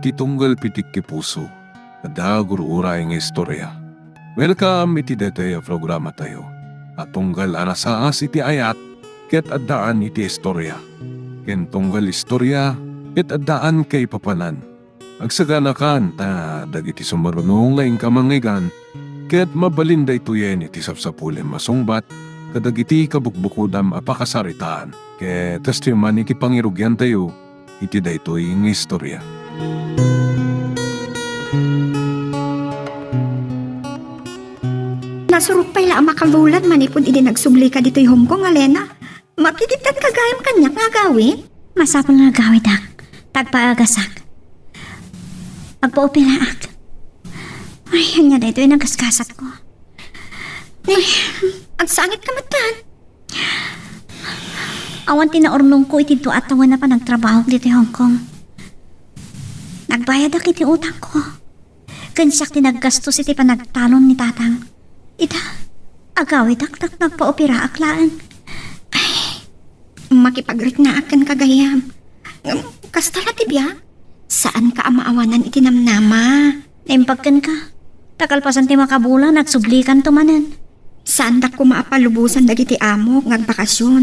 iti tunggal pitik ki puso. Ada guru-ura nga istorya. Welcome iti detoy programa tayo. At tunggal anasaas iti ayat, ket addaan iti istorya. Ken tunggal istorya, ket addaan kay papanan. Agsaganakan ta dagiti sumarunong laing kamangigan, ket mabalinda ituyen iti sapsapulen masungbat, kadagiti kabukbukudam apakasaritaan. Ket testiman iti pangirugyan tayo, iti daytoy nga istorya. Nasurupay la makalulat manipod idi nagsubli ka dito'y Hong Kong, Alena. Makikitan ka gayam kanya nga gawin. Masapang nga gawin, Dak. Tagpaagasak. Magpaoperaak. Ay, hanya na ito yung nagaskasat ko. Ay, ang sangit ka matan. Awan tinaornong ko iti atawan na pa nagtrabaho dito Hong Kong. Nagbayad ak iti utang ko. Gansak tinaggastos iti panagtalon ni tatang. Ita, agawid ak nagpaopera aklaan. Makipagrit na akin kagayam. Kastala tibya, saan ka amaawanan itinamnama? Naimpagkan ka. Takalpasan ti makabulan, nagsublikan tumanan. Saan dak ko maapalubusan dagiti amo ngagbakasyon?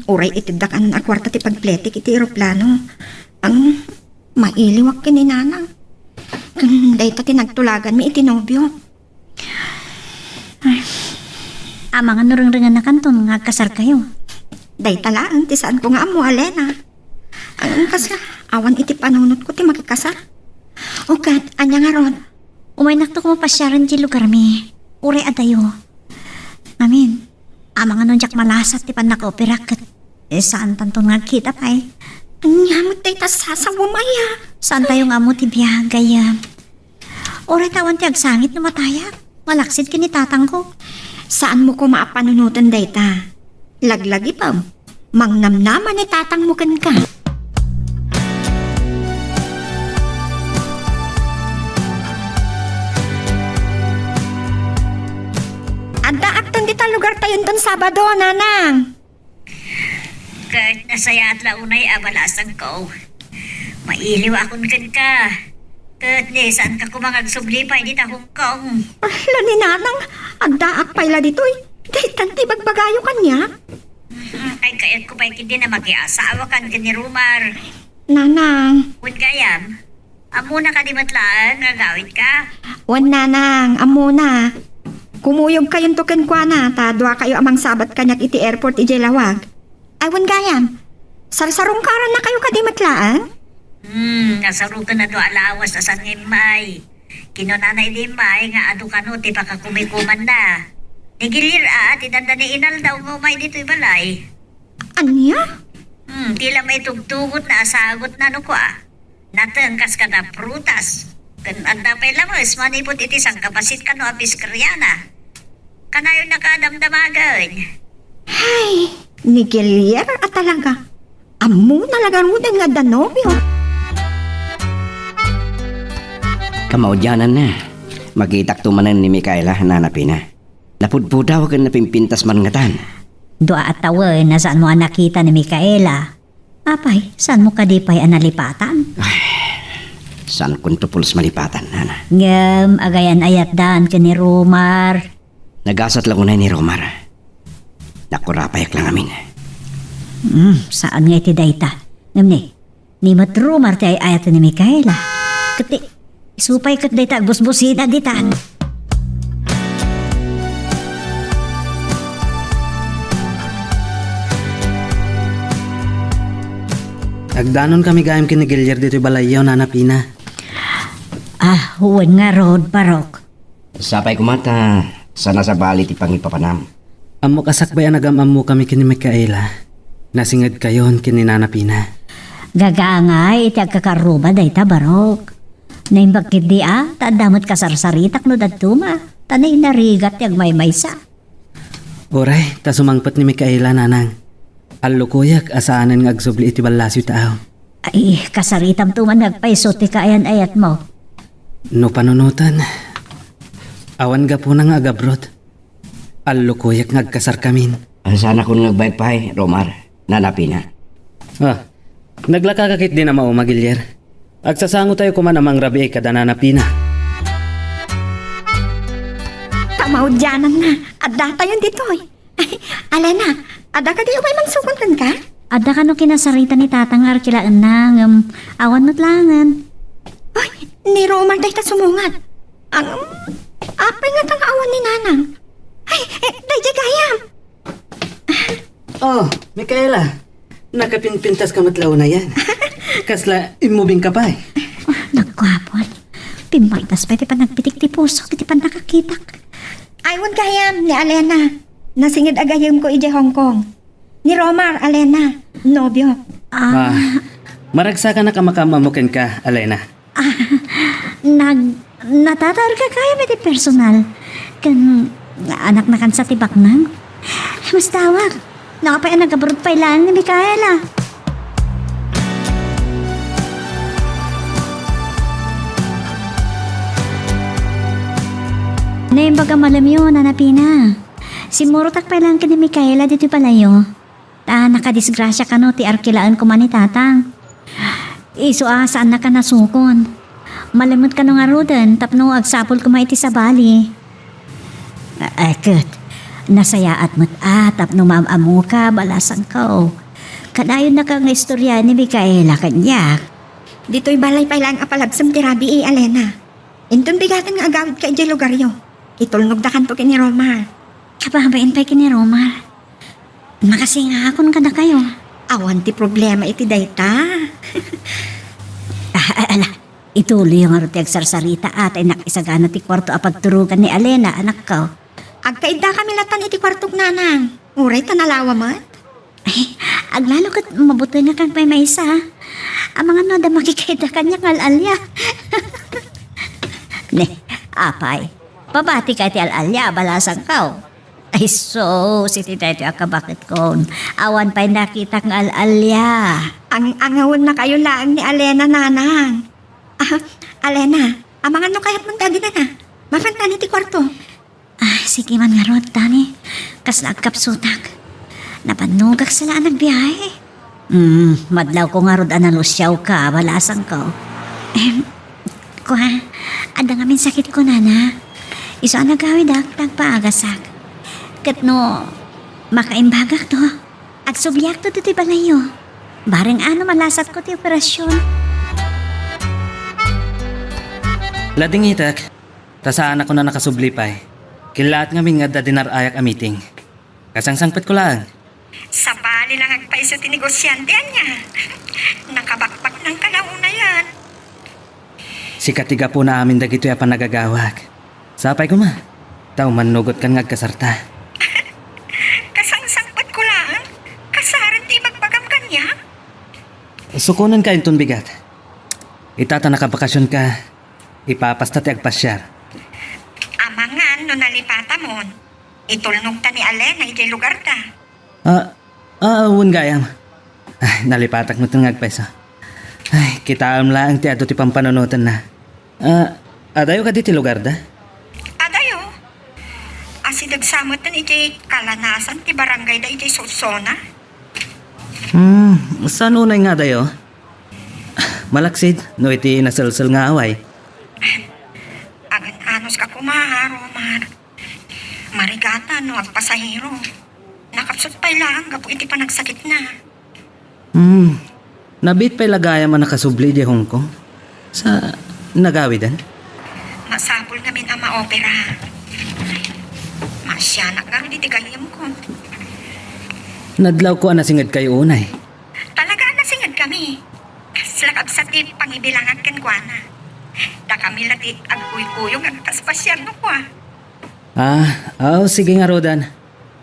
Uray itidak ang akwarta ti pagpletik iti eroplano. Ang mailiwak kininanang. Dahil ti nagtulagan mi iti nobyo. Amang nurang-ringan na kanton, ngagkasar kayo. Day talaan, ti saan ko nga amo, Alena. Ang kasa, awan iti panunot ko ti makikasar. O kat, anya nga ron. Umay nakto ko mapasyaran ti lugar mi. Uray adayo. Amin. Amang jak malasat ti pan naka-opera kat. Saan tanton nga kita pa'y. Anyamot day tas sasawumaya. Saan tayo nga mo ti biyagaya. Uray tawan ti agsangit na mataya. Malaksid kinitatang ko. Saan mo ko maapanunutan day ta? Laglagi pa, mangnamnaman ni tatang mo kan ka. Ada akton dita lugar tayon ton Sabado, nanang. Kahit nasaya at launay abalasang ko, mailiw akong kan ka. Kahit ni saan ka kumangag sublipay dita Hong Kong. Ala ni nanang, agdaak payla ditoy. Dahil tanti bagbagayo kanya. Kay kayat ko pa'y hindi na mag-iasawa kan ka ni Rumar. Nanang, Kung kayam, amo na ka di matlaan nga gawin ka. wan nanang, amo na. Kumuyog kayong tuken kwa na, tadwa kayo amang sabat kanyak iti airport iti lawag. Ay, wan gayam, sarsarong karan na kayo kadimatlaan? Nasarukan na do alawas na san ngimay. Kinunanay di may nga adu kano ti pakakumikuman na. Nigilir tinanda ni inal daw mo may dito'y balay. Anya? Tila may tugtugot na asagot na no ko Natengkas ka na prutas. Kan anda pa ilamos, manipot iti sang kapasit ka no apis karyana. Kanayon nakadamdamagan. Ay, nigilier at talaga. Amo talaga mo nga danobyo. Kamaudyanan na. Magitak tumanan ni Mikaela hananapin na. Napudpudaw ka na pimpintas man ngatan. Doa at tawen na saan mo nakita ni Mikaela. Apay, saan mo kadipay analipatan? Saan kung tupulos malipatan, nana? Ngem, agayan ayat daan ka ni Rumar. Nagasat lang unay ni Romar. Nakurapayak lang amin. Saan nga iti dayta? Ngem ni mat Rumar ti ay ayat ni Mikaela. Kati, supay kat dayta busbusin na dita. Agdanon kami gayam kinigilyer dito balayaw nanapina. Huwan nga road parok. Sapay kumata, sana sa bali ti pangipapanam. Amo kasakbayan nagamam mo kami kini Mikaela. Nasingad kayon kini nanapina. Gagangay iti agkakaruba dayta barok. Naimbagkit di tadamot kasarsaritak no dadtuma. Tanay narigat ti agmaymaysa. Oray, ta sumangpat ni Mikaela nanang. Allukuyak asaanan nga agsubli iti balasyo tao. Ay, kasaritam tuman nagpaiso ti kaayan ayat mo. No panunutan. Awan ga po na nga agabrot. Allukuyak nga agkasar kamin. Sana kung nagbayad pa Romar, nanapin na. Naglakakakit din na maumagilyer. Agsasango tayo kuman amang rabi kada nanapina. Kamaudyanan na. Adda tayo dito eh. Ay, Alena, adda ka di umay mansukon ka? Ada ka no kinasarita ni tatang arkilaan na awan mo't langan. Ay, ni Romar dahi ta sumungat. Ang, apay nga tang awan ni Nanang. Ay, dahi gayam. Oh, Micaela. Nakapinpintas ka matlaw na yan. Kasla, imubing ka pa eh. Oh, nagkwapon. Pimpaltas pa iti pa nagpitik ti puso, iti pa nakakitak. Aywan gayam ni Alena. Nasingid agayam ko ije Hong Kong. Ni Romar, Alena, nobyo. Maragsa ka na kamakamamukin ka, Alena. Natatar ka kaya may ti personal. Kan, anak na kan sa tibak nang. Mas tawag. Nakapaya nagabrod pa ilan ni Micaela. Nayong baga malam yun, nanapina. Si Murutak pa lang ni Micaela dito palayo. Nakadisgrasya ka no, ti arkilaan ko man ni tatang. Iso saan na ka nasukon. Malamot ka no nga rodan, tapno agsapol ko maiti sa bali. Eket, nasayaat mo't tapno mamamu ka, balasan ka. Kadayon na ka nga istorya ni Micaela kanya. Dito'y balay pa ilang apalagsam ti Rabi Alena. Intun bigatan nga agawid ka ije lugaryo. Itulnog da kanto kini Romar. Kababain pa kini Romar. Makasinga akon ka na kayo. Awan ti problema iti dayta. Ala, ituloy yung aroti agsarsarita at ay nakisagana ti kwarto apagturugan ni Alena, anak ko. Agkaida kami latan iti kwartok nanang. Uray tanalawa mat. Ay, aglalo kat mabuti nga kang may maysa. Ang mga noda makikaida kanya ngalalya. Ne, apay. Babati ka ti alalya, balasang ka. Ay so, si tita ka bakit kon. Awan pa'y nakita ng alalya. Ang angawon na kayo lang ni Alena nanang. Alena, amangan no kayat mong dagi na na. Mafantani ti kwarto. Sige man nga rod, Tani. Kas nagkapsutak. Napanugak sila nagbiyahe. Madlaw ko nga rod analusyaw ka, balasang ko. Kuha, ada nga min sakit ko, nana. Iso ang nagawid nagpaagasak. Kat no, makaimbagak to. Agsubyak to ti balayo. Bareng ano malasat ko ti operasyon. Lading itak, tasaan ako na nakasublipay. Kilaat nga nga dinar ayak a meeting. Kasangsangpet ko lang. Sa bali lang agpaiso ti negosyante niya. Nakabakbak ng kalauna yan. Si katiga po na amin dagito ya pa nagagawag. Sapay ko ma. Tao manugot kan ngagkasarta. Kasangsangpat ko lang. Kasaran ti magbagam kanya. Sukunan ka inton bigat. Itata nakabakasyon ka. Ipapasta ti agpasyar. Amangan no nalipata mo. Itulnog ta ni Alena iti lugar ta. Uwan gayam. Ay, nalipatak mo itong agpesa. Ay, kitaam lang ti ato ti pampanonotan na. Adayo ka di ti lugar da? Adayo. Asidagsamot na iti kalanasan ti barangay da iti Susona. Saan unay nga dayo? Malaksid, no iti nasalsal nga away. Anos ka kumaha, Romar. Marigata no agpasahero. Nakapsot pa ilang gapo iti panagsakit na. Nabit pa'y lagaya man nakasubli di Hong Kong. Sa nagawidan? Masapol namin ang maopera. Masyanak nga rin iti gayam ko. Nadlaw ko anasingad kayo unay. Talaga nasingad kami. Silakab sa ti pangibilangan ken kuana. Da kami lati agkuy-kuyong agpaspasyan no kwa. Sige nga Rodan.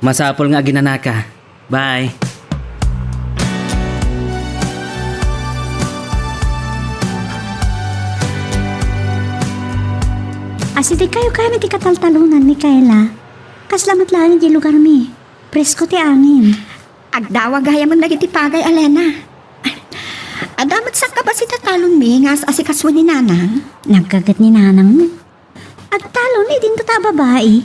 Masapol nga ginanaka. Bye. Asidig kayo kami ti kataltalunan, Micaela. Kaslamat lang di lugar mi. Presko ti angin. Agdawa gaya mo nagiti pagay, Alena. Adamat sa kabasita talon mi nga asikaswa ni Nanang. Nagkagat ni nanang. Agtalon din to ta babae.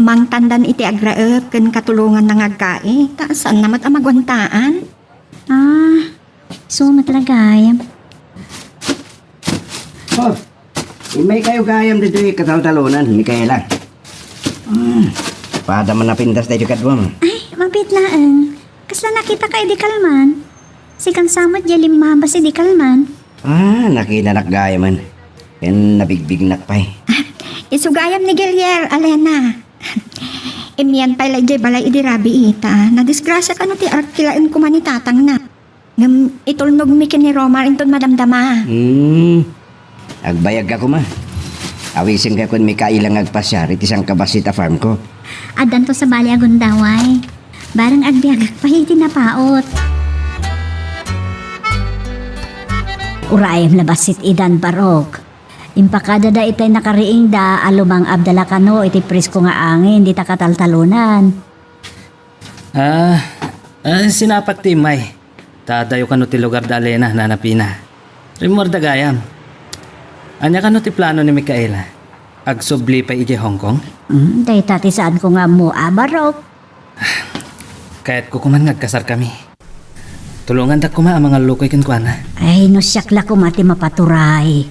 Mang tandan iti agraep ken katulungan ng agkae. Taasan namat ang magwantaan. Sumat lagayam. Oh, may kayo gayam dito katal-talunan, Mikaela. Pada man napindas tayo kadwam. Ay, mabit na Kasla nakita ka di kalman. Sikan samot jalim mabas di kalman. Nakinanak gayaman. Yan nabigbig nakpay. Isugayam ni Gilier, Alena. Imiyan pala jay balay idirabi ita. Nadisgrasya ka no ti arkilain ko man ni tatang na. Ngam itulnog mi kin ni Romar inton madamdama. Agbayag ako ma. Awisin ka kung may kailang agpasyar iti isang kabasita farm ko. Adan to sa bali agundaway. Barang agbiagak pa hindi napaot. Urayam labasit idan barok. Impakada da itay nakariing da alumang abdala kano iti presko nga angin di takataltalunan. Sinapak ti May. Tadayo kano ti lugar da Alena, nanapina. Rimor da gayam. Anya kano ti plano ni Mikaela? Agsubli pa iti Hong Kong? Day tati saan ko nga mo barok. Kahit kukuman ngagkasar kami. Tulungan da kuma ang mga lukoy kinkwana. Ay no siyakla ko mati mapaturay.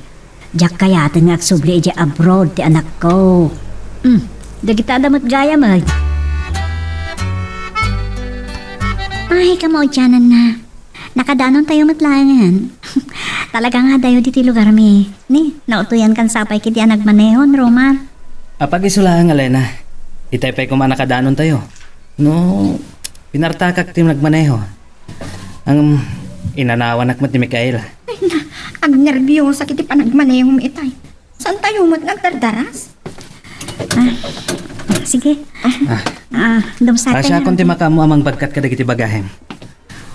Diyak kayatin nga agsubli iti abroad ti anak ko. Dagita damot gaya mag. Ay, kamaudyanan na. Nakadanon tayo matlangan. Talaga nga dayo diti lugar mi. Ni, nautuyan kan sapay kiti anak manehon, Romar. Apag isulaang Alena, itay pa'y kumanakadanon tayo. No, pinartakak tim nagmaneho. Ang inanawan akmat ni Mikaela. Ag nervyosa kiti panagmanehom itay. Saan tayo mat nagdardaras? Sige. Dumsat Asya kung ti makamu amang bagkat kadagiti bagahem.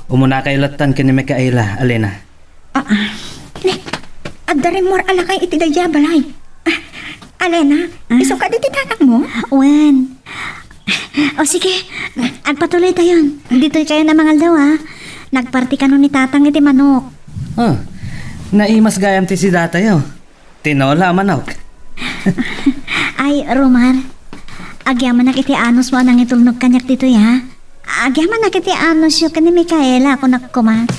Umuna kay latan kin ni Mikaela, Alena. Adari mor alakay iti daya balay. Alena, iso ka diti tatak mo? Wen. O sige, agpatuloy tayo. Dito kayo na mga daw Nagparti ka nun ni tatang iti manok. Naimas gayam ti si datayo. Tinola manok. Ay, Romar. Agyaman na kiti anos mo nang itulnog kanyak dito ya. Agyaman na kiti anos yung kani Mikaela ako nakkumat.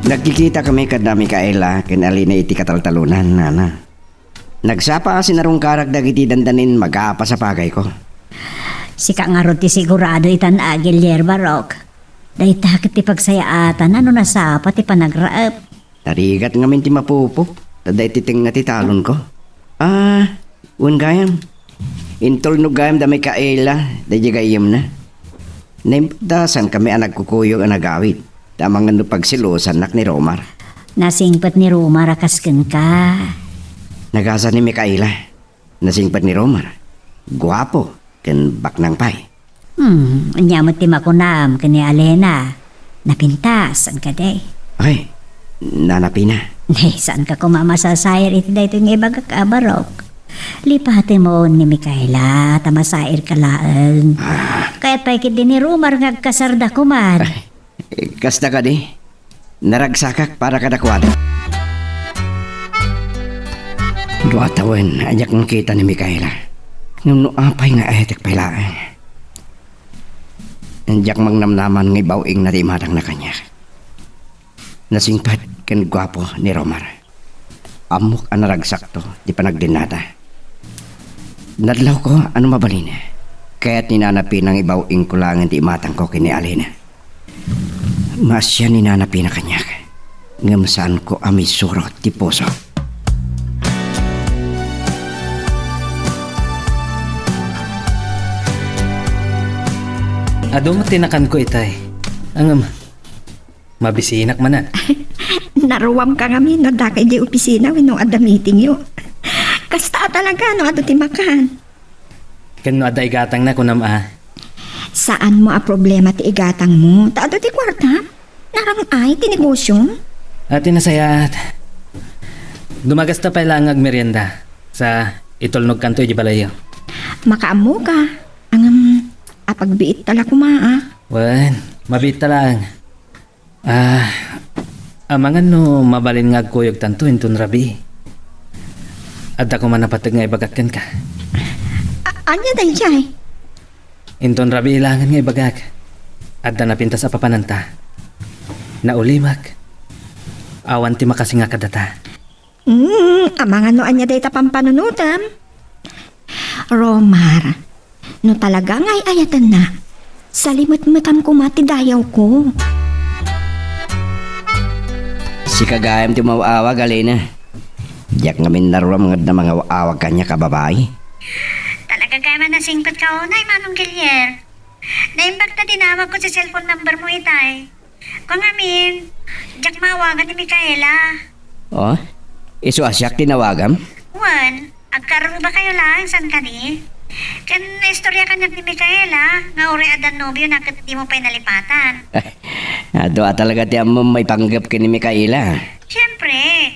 Nagkikita kami kada Mikaela ken Alina iti kataltalunan, nana. Nagsapa sinarong karagdag iti dandanin mag-aapa sa pagay ko. Sika nga ron ti sigurado itan Gilier barok. Dahi takit ti pagsayaatan ano nasapa ti panagraap. Tarigat ngamin ti mapupo. Taday titing nga ti talon ko. Un gayam. Intol no gayam da Mikaela. Dahi gayam na. Naimpdasan kami ang nagkukuyog ang nagawit. Tamang ano pagsilosan nak ni Romar. Nasingpat ni Romar akasken ka. Nagasa ni Mikaela. Nasingpat ni Romar. Guwapo. Ken baknang pay. Anyamot ti makunam kani Alena. Napintas ang kaday. Ay, nanapina. Nay, saan ka kumamasasayar iti dayto ng ibagak abarok? Lipati mo ni Mikaela, tamasair ka laan. Kaya't paikit din ni Romar ngagkasarda kuman. Kasta ka di. Naragsakak para kadakwada. Duatawan, ayak ng kita ni Mikaela. Ngam apay nga etek pailaan. Andiyak mangnamnaman ng ibawing na timatang na kanya. Nasingpat ken gwapo ni Romar. Amok ang naragsak to, di pa nagdinata. Nadlaw ko, ano mabalin? Kaya't ninanapin ang ibawing kulangan ti imatang ko kini Alena. Masya ninanapin na kanya. Ngam saan ko amisuro ti puso. Ado mo tinakan ko itay. Ang mabisinak man na. Naruwam ka kami no dakay di opisina wenno adda meeting yo. Kasta talaga no ato timakan. Kano aday gatang na kunam Saan mo a problema ti igatang mo? Taado ti kwarta? Narang ay ti negosyo? Ati nasayat. Dumagasta pa lang merienda sa itulnog kanto di balayo. Makaamo ka. Ang apagbiit tala kumaa. Wan, mabita lang. Amangan no mabalin nga kuyog tanto intun rabi. Adda ko man napatag nga ibagakken ka. Anya day jay? Inton rabi ilangan nga ibagak. Adda napinta sa papananta. Naulimag. Awan ti makasinga kadata. Amangan no anya dayta pampanunutam. Romar, no talaga ngay ayatan na. Salimot-mutam ko mati dayaw ko. Si kagayam ti mawawag, Alina. Diyak ngamin naruram nga na mga awag kanya kababay. Talaga kaya man nasingpat ka unay, Manong Gilier. Naimbag na dinawag ko sa cellphone number mo itay. Kung amin, Jack mawagan ni Micaela. Oh, iso asyak tinawagam? Juan, agkaroon ba kayo lang, san ka ni? Kan istorya ka ni Micaela, nga uri adan nobyo na kat di mo pa'y nalipatan. Doa talaga ti amo may panggap kini Micaela. Siyempre,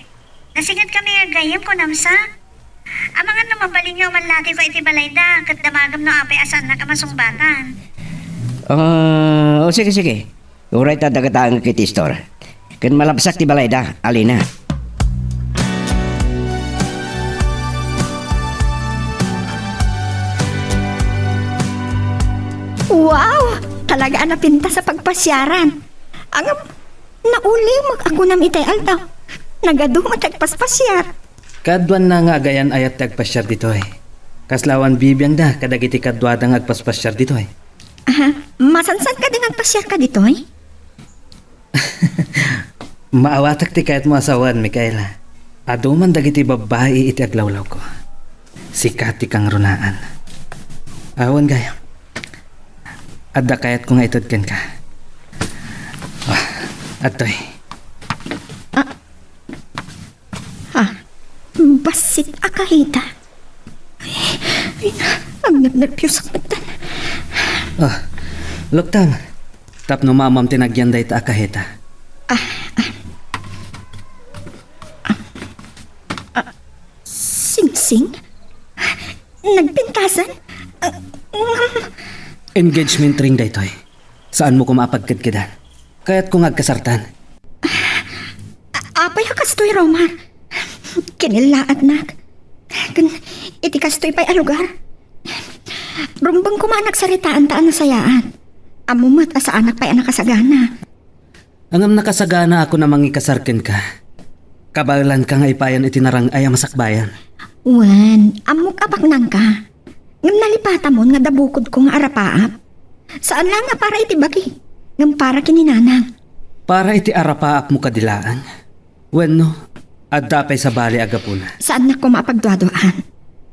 nasingat kami agayam ko namsa. Amangan na mabaling nga manlati ko iti balayda, kat damagam no apay asan na kamasungbatan. Sige. Uray ta dagataan kiti store. Kan malabsak ti balayda, Alina. Wow! Talaga napinta sa pagpasyaran. Ang naulimag ako nam itay aldaw. Nagadumat agpaspasyar. Kadwan na nga agayan ayat agpasyar dito eh. Kaslawan bibiyang da kadagiti kadwadang agpaspasyar dito eh. Masansan ka din agpasyar ka dito eh? Maawatak ti kahit mo asawan, Micaela. Aduman dagiti babae iti aglawlaw ko. Sikati kang runaan. Awan gaya. Adda kayat ko nga itudkan ka. Atoy. Basit akahita. Ang nervyos ang matan. Luktam. Tapno mamam tinagyan da ita akahita. Sing-sing? Nagpintasan? Engagement ring da itoy. Saan mo kumapagkadkadan? Kaya't kung agkasartan. Apay kastoy, Romar. Kinilaat nak. Iti kastoy pa'y alugar. Rumbang kumanak saritaan taan na sayaan. Amumat asa anak pa'y anak kasagana. Angam nakasagana ako na mangikasarkin ka. Kabalan ka nga ipayan itinarang ay masakbayan. Wan, amok apak nang ka. Ngam nalipata mo nga dabukod ko nga arapaap. Saan lang nga para itibagi? Ngam para kininanang. Para iti arapaap mo kadilaan. Wenno, adda pa'y sa bali agapuna. Saan na ko mapagduaduan?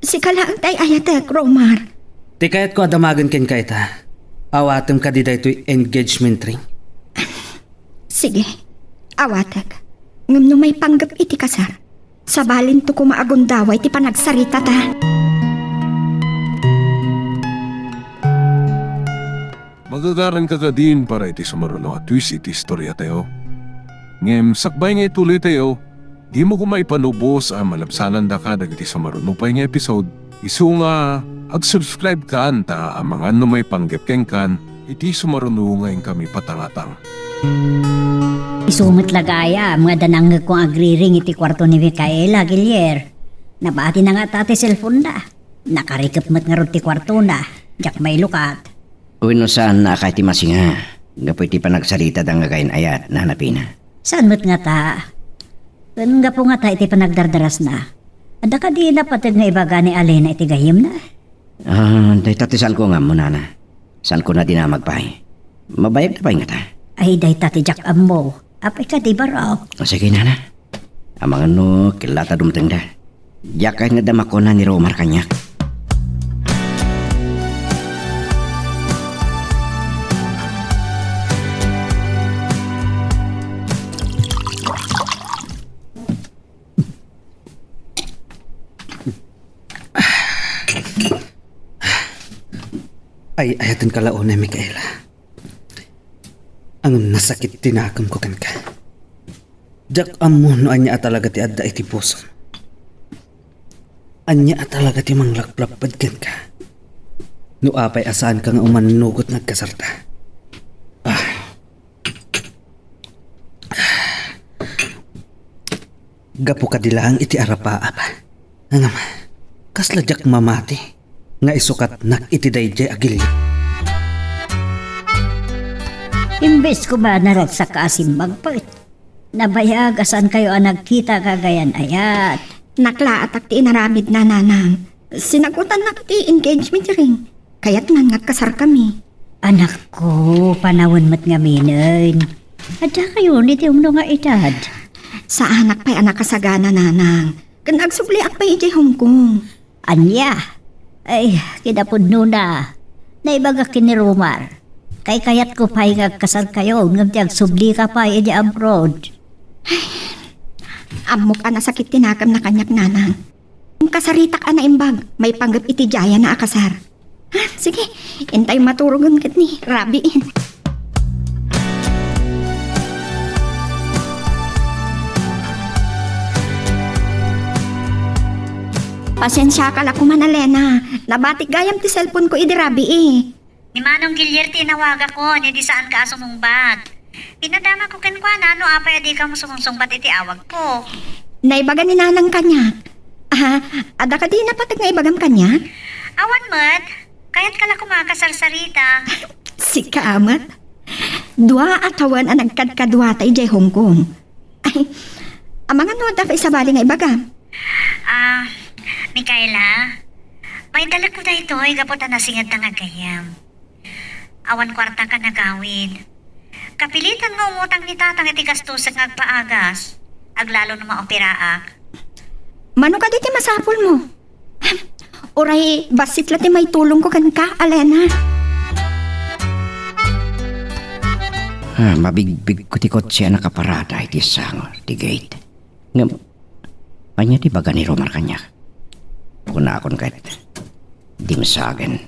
Si kalaang tay ayatek, Romar. Ti kayat ko adamagan ken ka ita. Awatem ka di da ito'y engagement ring. Sige, awatek. Ngam no may panggap iti kasar. Sa balin to ko maagundaway ti panagsarita ta. Magagaran ka din para iti sumaruno at twist iti istorya tayo. Ngem sakbay nga ituloy tayo, di mo kumaipanubos ang malabsanan da ka dagiti sumaruno pa nga episode. Isu nga, ag-subscribe ka anta ang mga may panggap kan, iti sumaruno ngayon kami patangatang. Isumot lagaya, mga danang kong agriring iti kwarto ni Micaela, Gilier. Nabati na nga tati cellphone na. Nakarikap mat nga ron ti kwarto na. Jak may lukat. Uwino saan na kahit masinga. Gapoy ti panagsalita dang gagayin ayat na hanapin na. Saan mo't nga ta? Nga po nga ta iti panagdardaras na. Ada ka di na patag nga ibaga ni Alena iti gahim na. Day tatisan ko nga muna na. Saan ko na dinamagpay. Mabayag na pa nga ta. Ay day tati jak ammo. Apay ka di ba raw? Sige na na. Amang ano, kilata dumteng da. Diyak kahit nga damak ko na ni Romar kanyak. Ay ayatan kalaon na Micaela. Ang nasakit tinakam ko kan ka. Jak amo no anya talaga ti adda iti puso. Anya talaga ti manglaklapad kan ka. No apay asaan ka nga umanugot nagkasarta. Gapo ka dilang iti arapaap. Angam, kasla jak mamati. Nga isukat nak iti dayjay agili. Imbes ko ba naragsak ka asimbag pa? Nabayag asan kayo ang nagkita kagayan ayat. Nakla at ti inaramid na nanang. Sinagutan na ti engagement ring. Kaya't nga kasar kami. Anak ko, panawon mo't nga minin. Adya kayo ni umno nga edad. Sa anak pa'y anak kasagana nanang. Kan agsubli ak pa'y iti Hong Kong. Anya, ay, kinapod na. Naibaga kini Romar. Kay kayat ko pa'y kasal kayo, ngagtiyag subli ka pa'y edi abroad. Amok ana sakit tinakam na kanyak nanang. Kung kasaritak ana imbag, may panggap iti jaya na akasar. Ha, sige, intay maturugan kat ni Rabiin. Pasensya ka la kumanalena. Nabatik gayam ti cellphone ko idi Rabi eh. Ni Manong Gilier tinawaga ko, niya di saan ka sumungbat. Pinadama ko ken kwa na, no apay di ka mo sumungsungbat iti awag ko. Naibaga ni nanang kanya. Ada ka di napatag na ibagam kanya? Awan mat, kaya't kala kumakasarsarita. Si Kaamat. Dua atawan ang nagkadkadwa tayo jay Hong Kong. Ay, ang mga noda pa isabali nga ibagam. Mikaela, may dala ko na ito, gaputan na singad na nga gayam. Awan kwarta ka nagawin. Kapilitan nga umutang ni tatang iti gastos ang agpaagas. Aglalo na maoperaak. Mano ka diti masapol mo? Oray, basit lati may tulong ko kan ka, Alena. Mabigbig ko ti kotse nakaparada iti sang ti gate. Ngam, anya ti baga ni Romar kanya. Punakon kahit di masagan.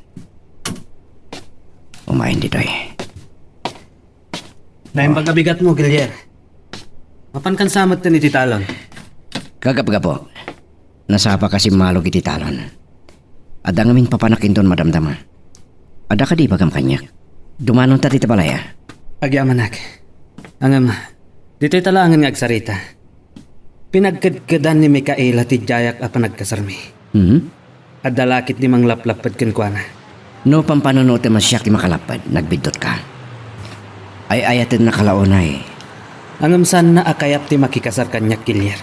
Umayin dito eh. Naimbaga bigat mo, Gilier. Mapan kan samot tin iti talon. Gagapo. Nasapa kasi malog iti talon. Ada ngamin papanakin doon madamdama. Ada ka di bagam kanyak. Dumanon ta dito balaya. Agyamanak. Angam, dito'y talangan nga agsarita. Pinagkadkadan ni Mikaela ti Jayak a panagkasarmi. At dalakit ni mang laplapad kenkwana. No pampanono ti masyak ti makalapad, nagbidot ka. Ay ayatin na kalaunay. Angam san na akayap ti makikasar kanyak, Gilier.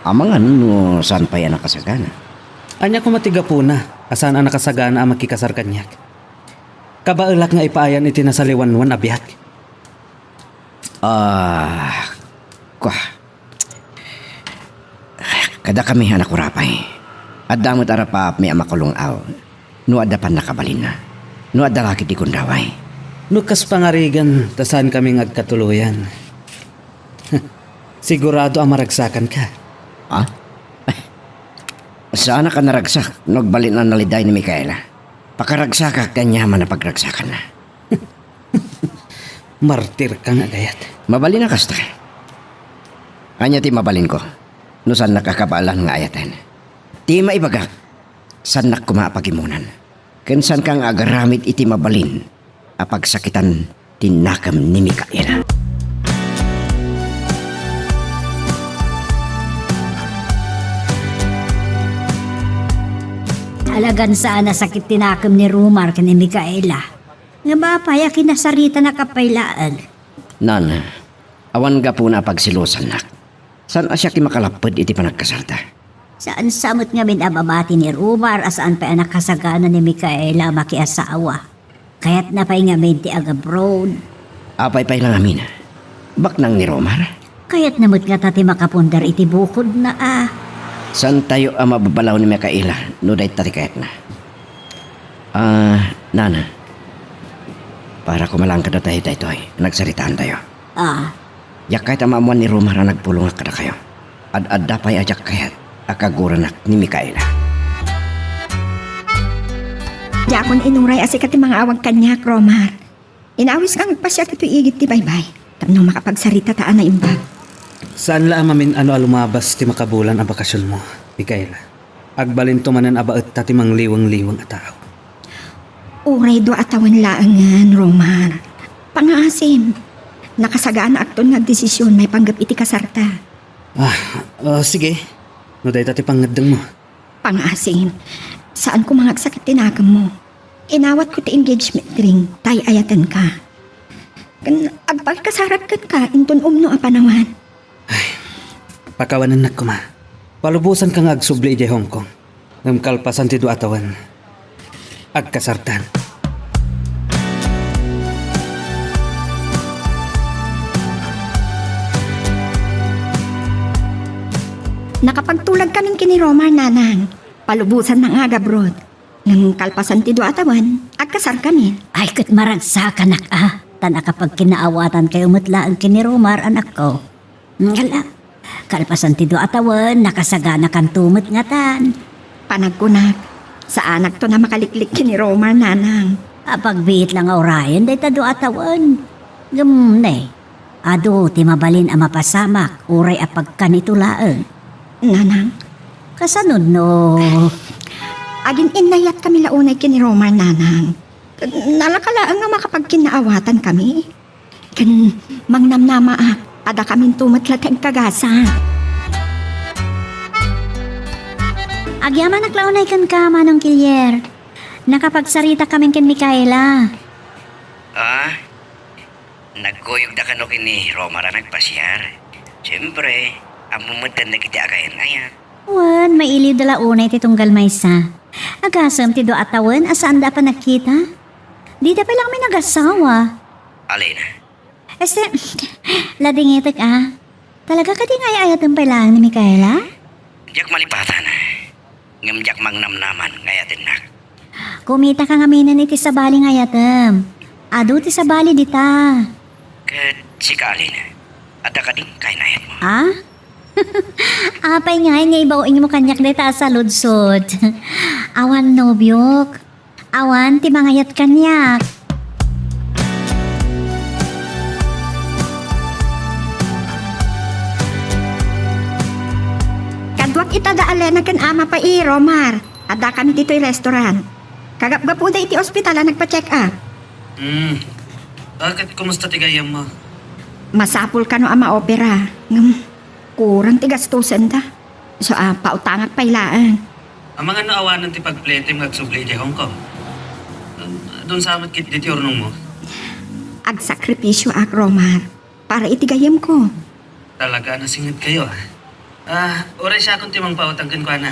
Amangan no saan pa yan nakasagana? Anya ko matiga po na, asan ang nakasagana ang makikasar kanyak. Kabaelak nga ipaayan iti nasaliwanwan abiyat. Kada kami anak kurapay. At damot arapap may amakulong aw. No adapan nakabalin na. No adalaki ti kundaway. Nukas pangarigan, tasan kami ngagkatuluyan. Sigurado ang maragsakan ka. Saan ka naragsak? Nagbalin na naliday ni Mikaela. Pakaragsak kanya man na pagragsakan na. Martir ka nga gayat. Mabalin na kasta. Anya ti mabalin ko. No saan nakakabalan nga ayatan. Ti maibagak. Saan kumapagimunan. Kensan kang agaramit iti mabalin. Apagsakitan tinakam ni Mikaela. Alagan sana sakit tinakam ni Romar ni Mikaela. Nga ba paya kinasarita na kapailaan. Nan, awan ga po na pagsilosan nak. Saan asya ki makalapad iti panagkasarta? Saan samot nga min ababati ni Romar asaan pa anak kasagana ni Mikaela makiasawa. Kaya't napay nga min ti agabroad. Apay-pay lang amin. Baknang ni Romar? Kaya't namot nga tati makapundar iti bukod na Saan tayo ang mababalaw ni Mikaela? No day tati kayat na. Nana. Para kumalang ka na tayo tayo. Nagsaritaan tayo. Yak kahit ang maamuan ni Romar na nagpulong ka na kayo. Ad dapay ajak kayat. Akaguranak ni Mikaela. Di akon inuray asi kati mga awag kanya, Romar. Inawis kang pasya kito igit ti baybay. Tapno makapagsarita taan na imbag. Saan la amamin ano alumabas ti makabulan ang bakasyon mo, Mikaela? Agbalin tumanan abaet tati mang liwang-liwang a tao. Uray do atawan laangan, Romar. Pangasim. Nakasagaan na akton nga desisyon may panggap iti kasarta. Sige. No day tati pangadang mo. Pangasim. Saan ko mga sakit tinakam mo? inawat ko ti engagement ring, tay ayatan ka. Kan agpagkasarap ka, inton umno a panawan. Pakawanan na ko ma. Palubusan ka nga agsubli di Hong Kong. Ngam kalpasan ti do atawan. Agkasartan. Nakapagtulag kaming kini Romar nanang. Palubusan ng aga brod. Nang kalpasan ti do atawan, agkasar kami. Ay, kat maragsa ka nak Tana kapag kinaawatan kayo mutla ang kinirumar anak ko. Ngala, kalpasan ti do atawan, nakasagana kan tumot nga tan. Panagkunak, sa anak to na makaliklik kini Romar nanang. Pagbiit lang orayan, day ta do atawan. Gamnay, ado ti mabalin ang mapasamak, uray apag kanitulaan. Nanang, Kasanod no. agin inayat kami launay kini Romar nanang. Nalakalaan nga makapagkinaawatan kami. Kan mangnamnama ada kaming tumatlat ang kagasa. Agyaman naklaunay kan ka, Manong Kilyer. Nakapagsarita kaming ken Mikaela. Nagkuyog da kano kini Romara nagpasyar. Siyempre, ang mumuntan na kita akayan ayan. Wan, mailiw dala unay ti tunggal maysa. Agasam ti do atawan, asaan da pa nakita? Di da pa lang may nagasawa. Alin, Este, ladingitak Talaga ka di nga ayatang pa lang ni Mikaela? diyak malipatan. Ngam diyak mangnamnaman ngayatin nak. Kumita ka nga minan iti sabali nga ayatam. Ado ti sabali dita. Kat si Kalin, at akading kainayat mo. Apay nga ibawing mo kanyak dita sa ludsod. Awan nobyok. Awan ti mangayat kanyak. Kadwak itada alena kan ama pa Romar. Ada kami dito yung restaurant. Kagap-gapo da iti ospital nagpa-check up. Bakit kumusta tigayam mo? Masapul ka no ama opera. Kurang tigastusan da. So pautangat pailaan. Ang mga naawanan ti pagplete magsubli di Hong Kong. Doon sa amat kit diti ornong mo. Agsakripisyo Romar. Para itigayam ko. Talaga nasingit kayo oray siya akong timang pautangkin ko na.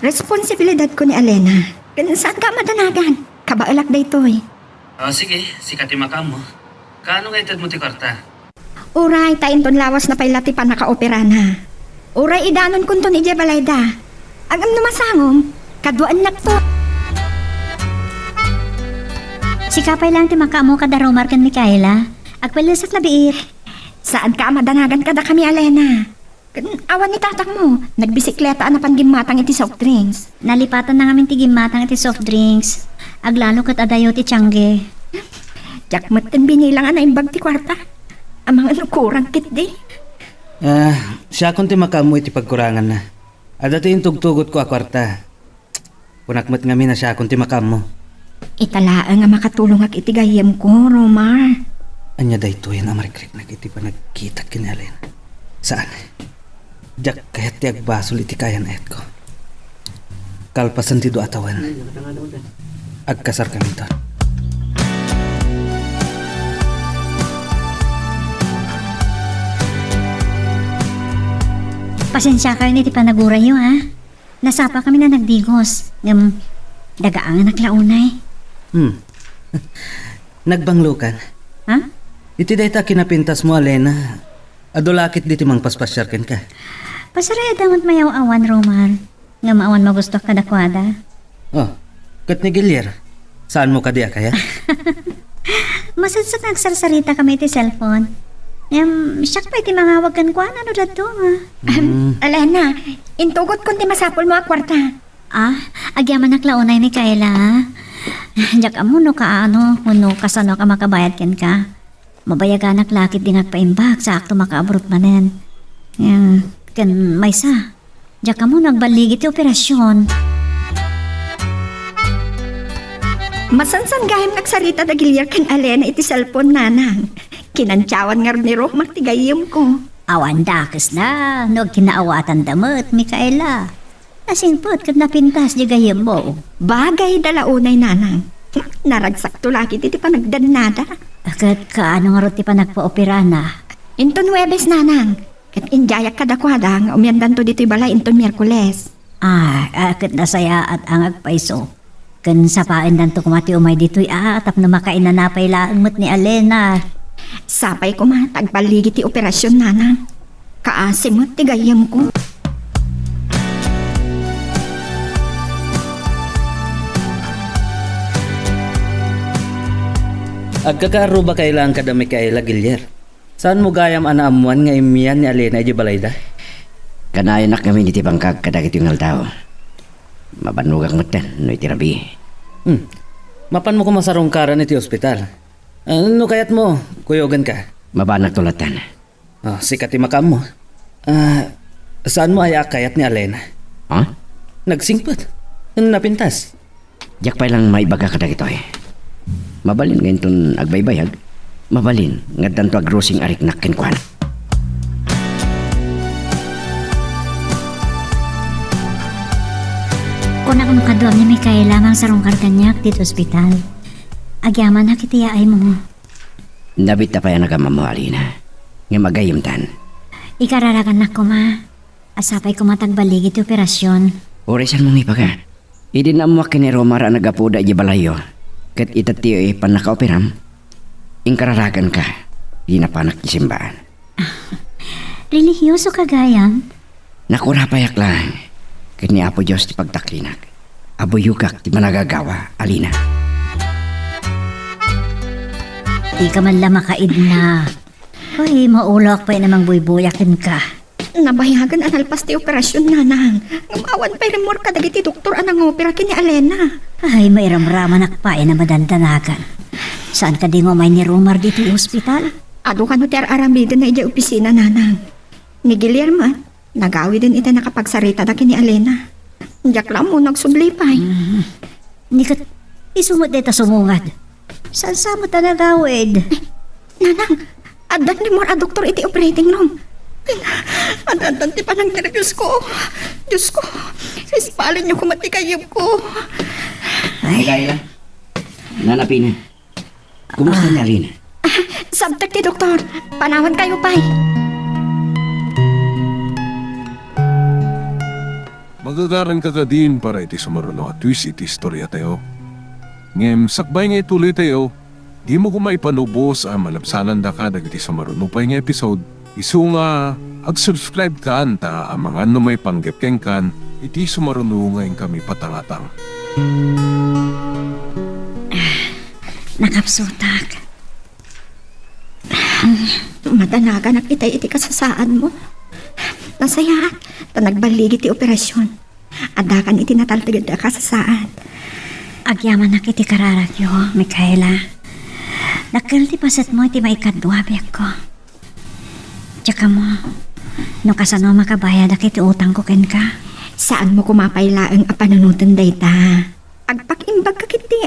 Responsibilidad ko ni Alena. Saan ka madanagan? Kabaalak da ito eh. Sige, sikat imakam mo. Kaano nga itad mo ti kwarta? Uray, tayin ton lawas na pailati pa naka-opera na. Uray, idanon kun ton ijabalayda. Agam numasangom, kaduan nak to. Sikapay lang ti makamo kada Romar ken Mikaela. Agpalisak labiir. Saan ka madanagan kada kami, Alena? Awan ni tatak mo, nagbisikleta na panggimatang iti soft drinks. Nalipatan na ngamin ti gimatang iti soft drinks. Aglalo kat adayo ti tiyangge. Jakmat kan binilang na imbag ti kwarta. Ang mga nukurang kit di. Siya akong timakam mo iti pagkurangan na. Dati yung tugtugot ko kwarta. Punakmat nga na siya akong timakam mo. Italaan nga makatulong ak itigayem ko, Romar. Anya da ito yan amarikrik na iti pa nagkita kinalin. Saan? Diyak kahit ti agbasol iti kayan ayat ko. Kalpasan ti do atawan. Agkasar kami to. Pasensya kayo ni ti panagura yo Nasapa kami na nagdigos. Dagaangan naklaunay. Nagbanglukan. Iti dayta kinapintas mo, Alena. Adolakit diti mang paspasyarken ka. Pasaraya damot mayaw awan, Romar. Nga maawan magusto ka dakwada. Kat ni Gilier. Saan mo kadiya kaya? Masadsak nagsarsarita kami iti cellphone. Siyak pa iti mangawag kan kuan ano dato Alena, intugot kun ti masapol mo a kwarta. Agyaman naklaunay ni Kayla. Diyak amuno ka kuno kasano ka makabayad ken ka. Mabayaganak lakit dingag paimbag sa akto makaabot manen. Ken maysa. Diyak mo nagbaligit ti operasyon. Masansan gahim nagsarita da Gilier kan Alena iti cellphone nanang. Kinantyawan nga ni Romar tigayem ko. Awan dakas na, no kinaawatan damot, Mikaela. Nasingpot kat napintas di gayem mo. Bagay dalaunay nanang. Naragsak to lagi ti pa nagdanada. Kat kaano nga roti pa nagpa-opera na. Inton Webes nanang. Kat injayak kadakwada nga umyandan to dito balay inton Miyerkules. Kat nasaya at angag paiso. Kan sapain dan to kumati umay dito'y tap na makain na napay laang mo't ni Alena. Sapay ko matagbaligi ti operasyon nanang. Kaasimot ti gayam ko. Agkakaro ba kailang kada Mikaela Gilier? Saan mo gayam anaamuan nga imian ni Alena di balayda? Kanayanak kami di bangkag kadagit yung aldaw. Mabanugang matan, no itirabi. Mapan mo kumasarong karan iti ospital. Ano kayat mo? Kuyogan ka. Mabanag tulatan. Sikat ti makam mo. Saan mo ay kayat ni Alena? Ha? Nagsingpot. Napintas. Diyak pa lang maibaga kadagito eh. Mabalin ngayon ton agbaybayag. Mabalin nga danto agrosing arik na kinkwan. Kung nakamakadwam ni Mikaela mang sarong karkanyak dito ospital. Agyaman na kitiya ay mo. Nabit na pa yan nagamamo, Alina. Nga magayim tan. Ikararakan na ko ma. Asapay ko matagbaligi ti operasyon. Oresan mong ipaga. Idi na mo kini Romar ang nagapuda di balayo. Kat itatiyo eh panakaoperam. Ingkararagan ka. Di na panak di simbaan. Religyoso ka gayam? Nakurapayak lang. Kat ni Apo Diyos ti pagtaklinak. Abo yukak ti managagawa, Alina. Di ka man lang makaid na. Uy, maulok pa namang buybuyakin ka. Nabayagan analpas ti operasyon nanang. Ngamawan pa remor kadagiti doktor anang opera kini Alena. Ay, may ramraman akpain na madandanagan. Saan ka di mo may ni Romar dito yung ospital? Ado ka no ti aramidin na ija opisina nanang. Ni Guillermo, nagawi din ita nakapagsarita da kini Alena. Diyak lang mo nagsublipay. Hindi ka isumot dito sumungad. Saan sa mo tanagawid? Nanang, adan ni more a doktor iti operating room. Adan ti panang nervyos ko. Diyos ko, ispalin niyo kumatikayib ko. Kaya, nanapin na. Kumusta ni Alina? Sabtak ti doktor, panawan kayo pay. Magagaran ka din para iti sumaruno at twist iti istorya tayo. Ngem, sakbay nga ituloy tayo, di mo kumaipanubos ang malabsanan da ka dagiti sumaruno pa nga episode. Isu nga, ag-subscribe ka anta ang mga ano may panggepkeng kan, iti sumaruno ngayon kami patangatang. Nakapsutak. Madanagan at itay iti kasasaan mo. Nasaya at nagbaligi ti operasyon. Adakan iti nataltigid da kasasaan. Agyaman na kiti kararagyo, Mikaela. Nakil ti paset mo iti maikadwabyak ko. Tsaka mo, no kasano makabayad kiti utang ko ken ka. Saan mo kumapaylaang apanunutan dayta? Agpakimbag ka kiti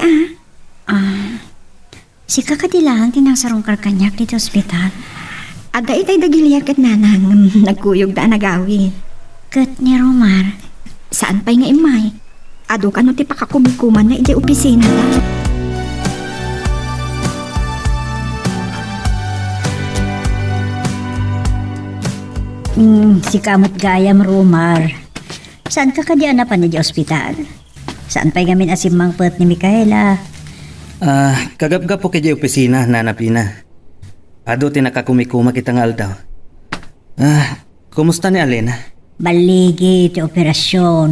Si kakadilang tinasarong karkanyak dito ospital. Ada itay dagiliyak at nanang nagkuyog da nagawi. Kat ni Romar. Saan pa'y nga imay? Ado ka no ti pakakumikuman na iti opisina da. Si kamot gayam Romar. Saan ka kadian na pa ni ospital? Saan pa'y gamin asimang pet ni Mikaela? Kagapga po kaya opisina, nanapina. Ado tinakakumikuma kitang aldaw. Kumusta ni Alena? Baligi ti operasyon.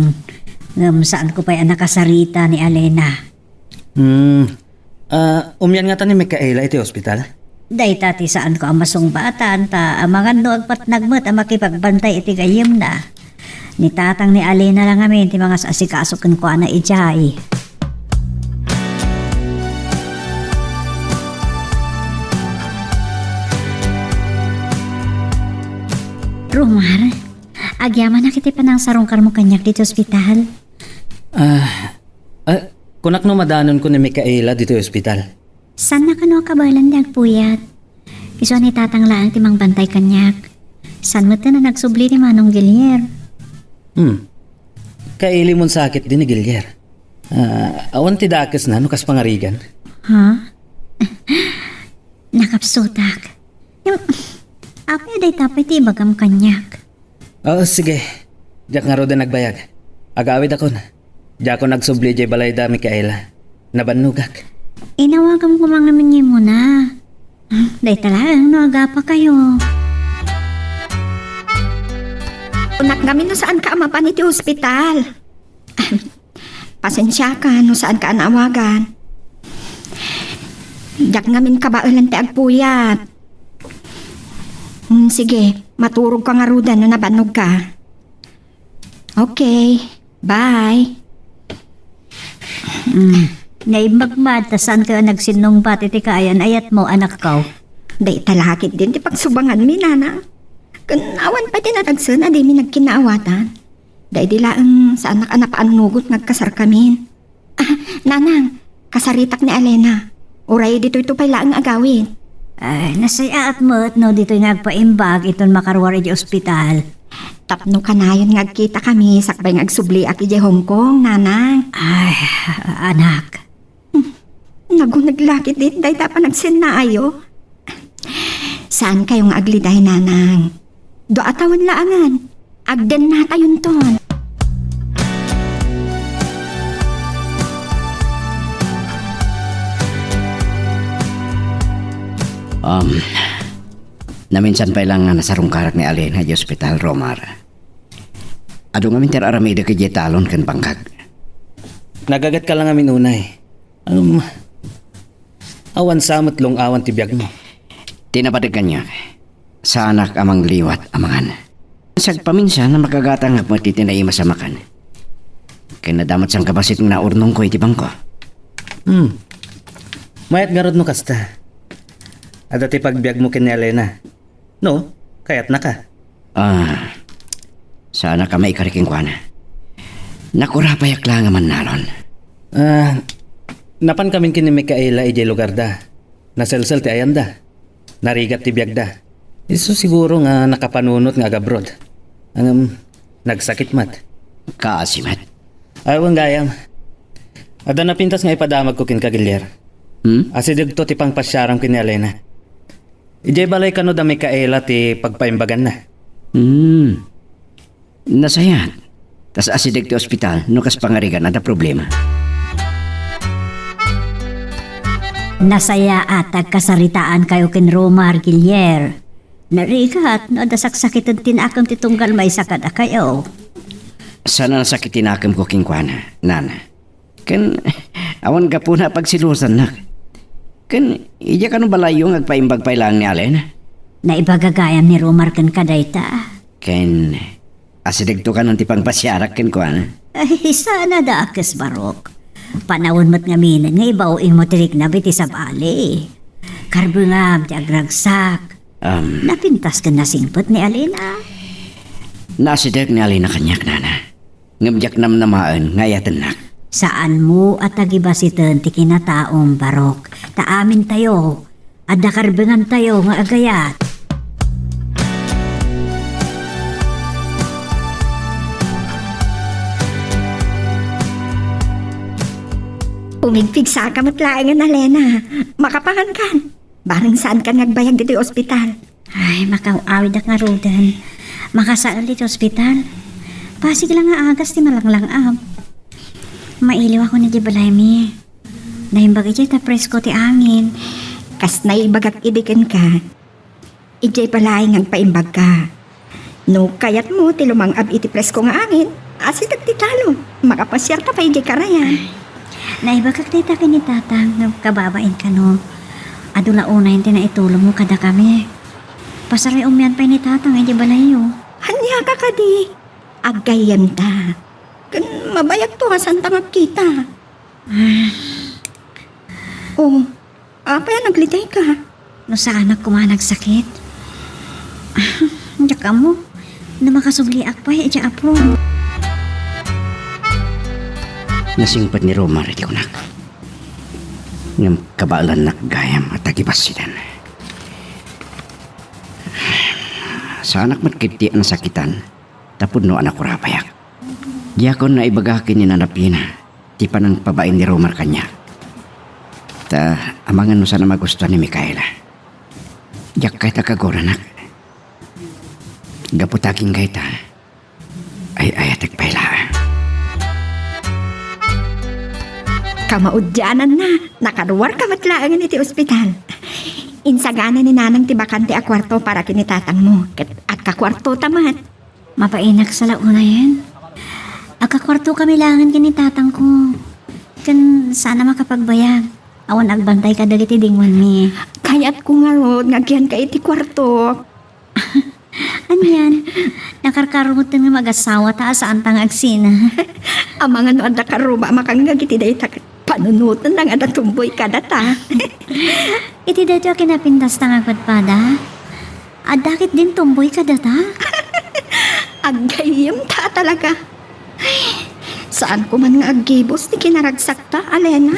Saan ko pa'y nakasarita ni Alena? Umyan nga ta ni Mikaela iti ospital? Day tati saan ko ang masungbatan ta ang mga no agpatnagmet ang makipagbantay iti gayem na. Ni tatang ni Alena lang amin ti mga asikasokan ko na ijay. Romar, agyaman na kiti panang sarungkar mo kanyak dito ospital. Kunak no madanon ko ni Mikaela dito ospital. San na kano kabalan di agpuyat? Iso ni tatang laang timang bantay kanyak. San mo na nagsubli ni Manong Gilier? Kaili mon sakit din ni Gilyer. Awan ti dakes na, kas pangarigan. Ha? Nakapsutak. Yung, apay day tapay ti bagam kanyak. Oo, sige. Diyak nga ro da nagbayag. Agawid ako na. Diyak ko nagsubli jay balay da Mikaela. Nabanugak. Inawagan ko mang naman niya muna. Day talagang naagapa kayo. Unak kami no saan ka amapan iti ospital. Pasensya ka no saan ka anawagan. Yak ngamin kabailan ti agpuyat. Sige, maturog ka nga rudan no nabanog ka. Okay, bye. Naibagmad, saan ka nagsinong pati ti kaayan ayat mo anak ko. Day talakit din ti pagsubangan mi nana. Kanawan pa din natagsan adi mi nagkinaawatan. Day di laang sa anak-anak nugot nagkasar kami. Nanang, kasaritak ni Alena. Uray dito ito pala ang agawin. Ay, nasaya at mo no dito nagpaimbag iton makarwar iti ospital. Tapno kanayon ngagkita kami sakbay ngagsubli ak iti Hong Kong, nanang. Ay, anak. Nagunaglakit din, day tapa nagsin na ayo. Saan kayong agliday, nanang? Do atawan laangan. Agden na tayon ton. Naminsan pa lang nga nasarong karak ni Alena di Hospital Romar. Ado nga minter aramida kay talon kan bangkag. Nagagat ka lang amin unay. Awan samot long awan ti biyag mo. Tinapadag kanya. Sa anak amang liwat amangan. Sag paminsan na makagatang magmatitinay masamakan. Kaya nadamat sang kabasit ng naurnong ko iti bangko. Mayat garod no kasta. At ati pagbiag mo kini Alena. No, kayat na ka. Sana ka may kariking kwa na. Nakurapayak lang man nalon. Napan kamin kini Mikaela ijay lugar da. Naselsel ti ayan da. Narigat ti biag da. Iso siguro nga nakapanunot nga agabrod. Nagsakit mat. Kaasimat. Awan gayam. Ada na pintas nga ipadamag ko kin Kagilyer. Asidig to ti pangpasyaram kin ni Alena. Ijay balay kano da Mikaela ti pagpaimbagan na. Nasayat. Tas asidig ti ospital no kas pangarigan ada problema. Nasaya atag kasaritaan kayo kin Romar Gilyer. Narigat no dasaksakitan tinakam ti tunggal may sakad a kayo. Sana nasakitin akam ko king kwana, nana. Ken awan ka po na pagsilusan nak. Ken iya ka no balayo agpaimbag pa ilang ni Alena. Naibagagayam ni Romar ken kadayta. Ken asidig to ka nung tipang pasyarak ken kwana. Ay, sana dakes barok. Panawon mo't nga minan nga ibaw ing motirik na biti sa bali. Karbungam ti agragsak. Napintas ka na singpot ni Alena. Nasidig ni Alena kanyak nana. Ngamjak nam namaan ngayatan nak. Saan mo at agibasitan ti kinataong barok. Taamin tayo. At nakarbungan tayo nga agayat. Umigpigsa ka matlaangan, Alena. Makapangan kan. Barang saan ka nagbayag dito yung ospital. Ay, makawawid ak nga rodan. Makasaan dito ospital. Pasig lang nga agas ti malanglang. Mailiw ako na di balay mi. Naimbag ijay ta presko ti angin. Kas naibagak idikin ka. Ijay balay ngang paimbag ka. No, kayat mo ti lumangab iti presko nga angin. Asidag ti talo. Makapasyar ka pa ijay karayan. Naibagak ti ta kinitatang nga kababain ka no. Adula una yung tinaitulong mo kada kami. Pasaray umyan pa ni tatang ijay balay yo. Hanya ka kadi. Agayam ta. Kan mabayag to hasan tangag kita. Oh, apa yan naglitay ka? No sa anak ko nagsakit. Diyak ka mo. Na makasubliak pa ija apro. Nasingpat ni Romar iti kunak. Ngam kabaalan nak gayam at agibasidan. Sa anak matkiti ang sakitan. Tapod no anak ko rapayak. Di ako na ibagakin ni Nanapina. Di pa nang pabain ni Romar kanya. Ta, amangan mo sana magustuhan ni Micaela. Yak kahit akagoranak. Gaputaking kahit ay ayatek paila. Kamaudyanan na. Nakaruwar ka matlaangan iti ospital. Insagana ni nanang tibakan ti akwarto para kinitatang mo. At kakwarto tamat. Mapainak sa launa yan. Agkakwarto kami langan kinitatang ko. Kan sana makapagbayag. Awan agbantay ka dagiti dingwan mi. Kaya't ko nga ron, ngagyan ka iti kwarto. Ano yan? Nakarkarutan nga mag-asawa ta saan tang agsina. Amangan no anda karuba makangag iti dahi panunutan lang ada tumboy kada ta. Iti dato kinapintas tang agpadpada. Adakit din tumboy ka data? Agayim ta talaga. Saan ko man nga agibos ti kinaragsak ta, Alena?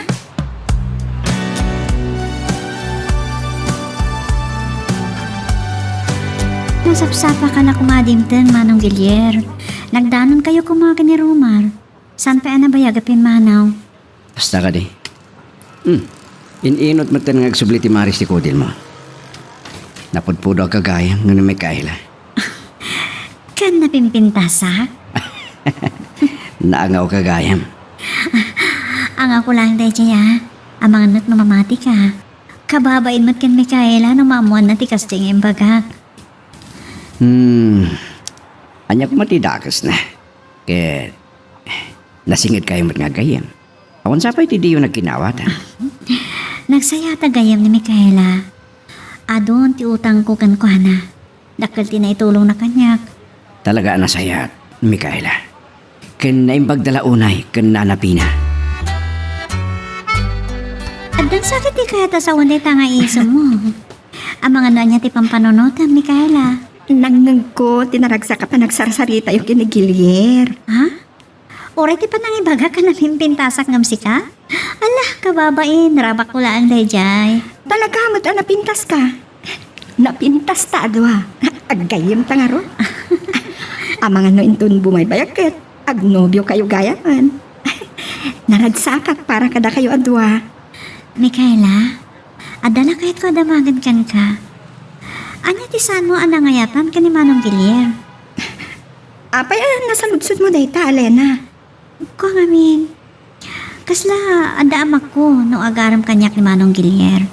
Nasapsapa ka na kumadimten, Manong Gilier. Nagdanon kayo kumaga ni Romar. Saan pa na bayagapin, Manaw? Basta ka di. Ininot mo tayo nga agsubli ti Maris ti Kodil mo. Napudpudo ang kagayang nga ni Micaela. Kan napimpintasak? Naangaw kagayam. Ang ako lang day siya. Amang anot mamamati ka. Kababain mo't kan Micaela nung mamuan na tikas diyang imbagak. Anya ko matidakas na. Kaya nasingit kayo mo't nga gayam. Awan sapay ti diyo nagkinawat. Nagsaya tagayam ni Micaela. Adon ti utang ko kan kuhana. Dakal ti na itulong na kanyak. Talaga nasaya, Micaela. Ken naimbagdala unay, ken Nanapina. Adang sakit di kaya ta sa wanday tanga iso mo. Ang mga noon niya ti pampanonotan, Micaela. Nangnag ko, tinaragsa ka pa nagsarsarita yung kinigilier. Ha? Oray ti pa nang ibaga ka na pimpintasak ngam si ka? Alah, kababain, rabak ko lang dayjay. Talaga mo't napintas ka. Napintas ta adwa. Agayim ta nga ron. Amangan no intun bumay bayakit. Agnobyo kayo gayaman. Naragsakak para kada kayo adwa. Micaela, adala kahit ko adamagan kan ka. Anya ti saan mo anangayatan ka ni Manong Gilier? Apay nasa lutsod mo dayta, Alena. Ko ngamin. Kasla, ada amak ko no agaram kanyak ni Manong Gilier.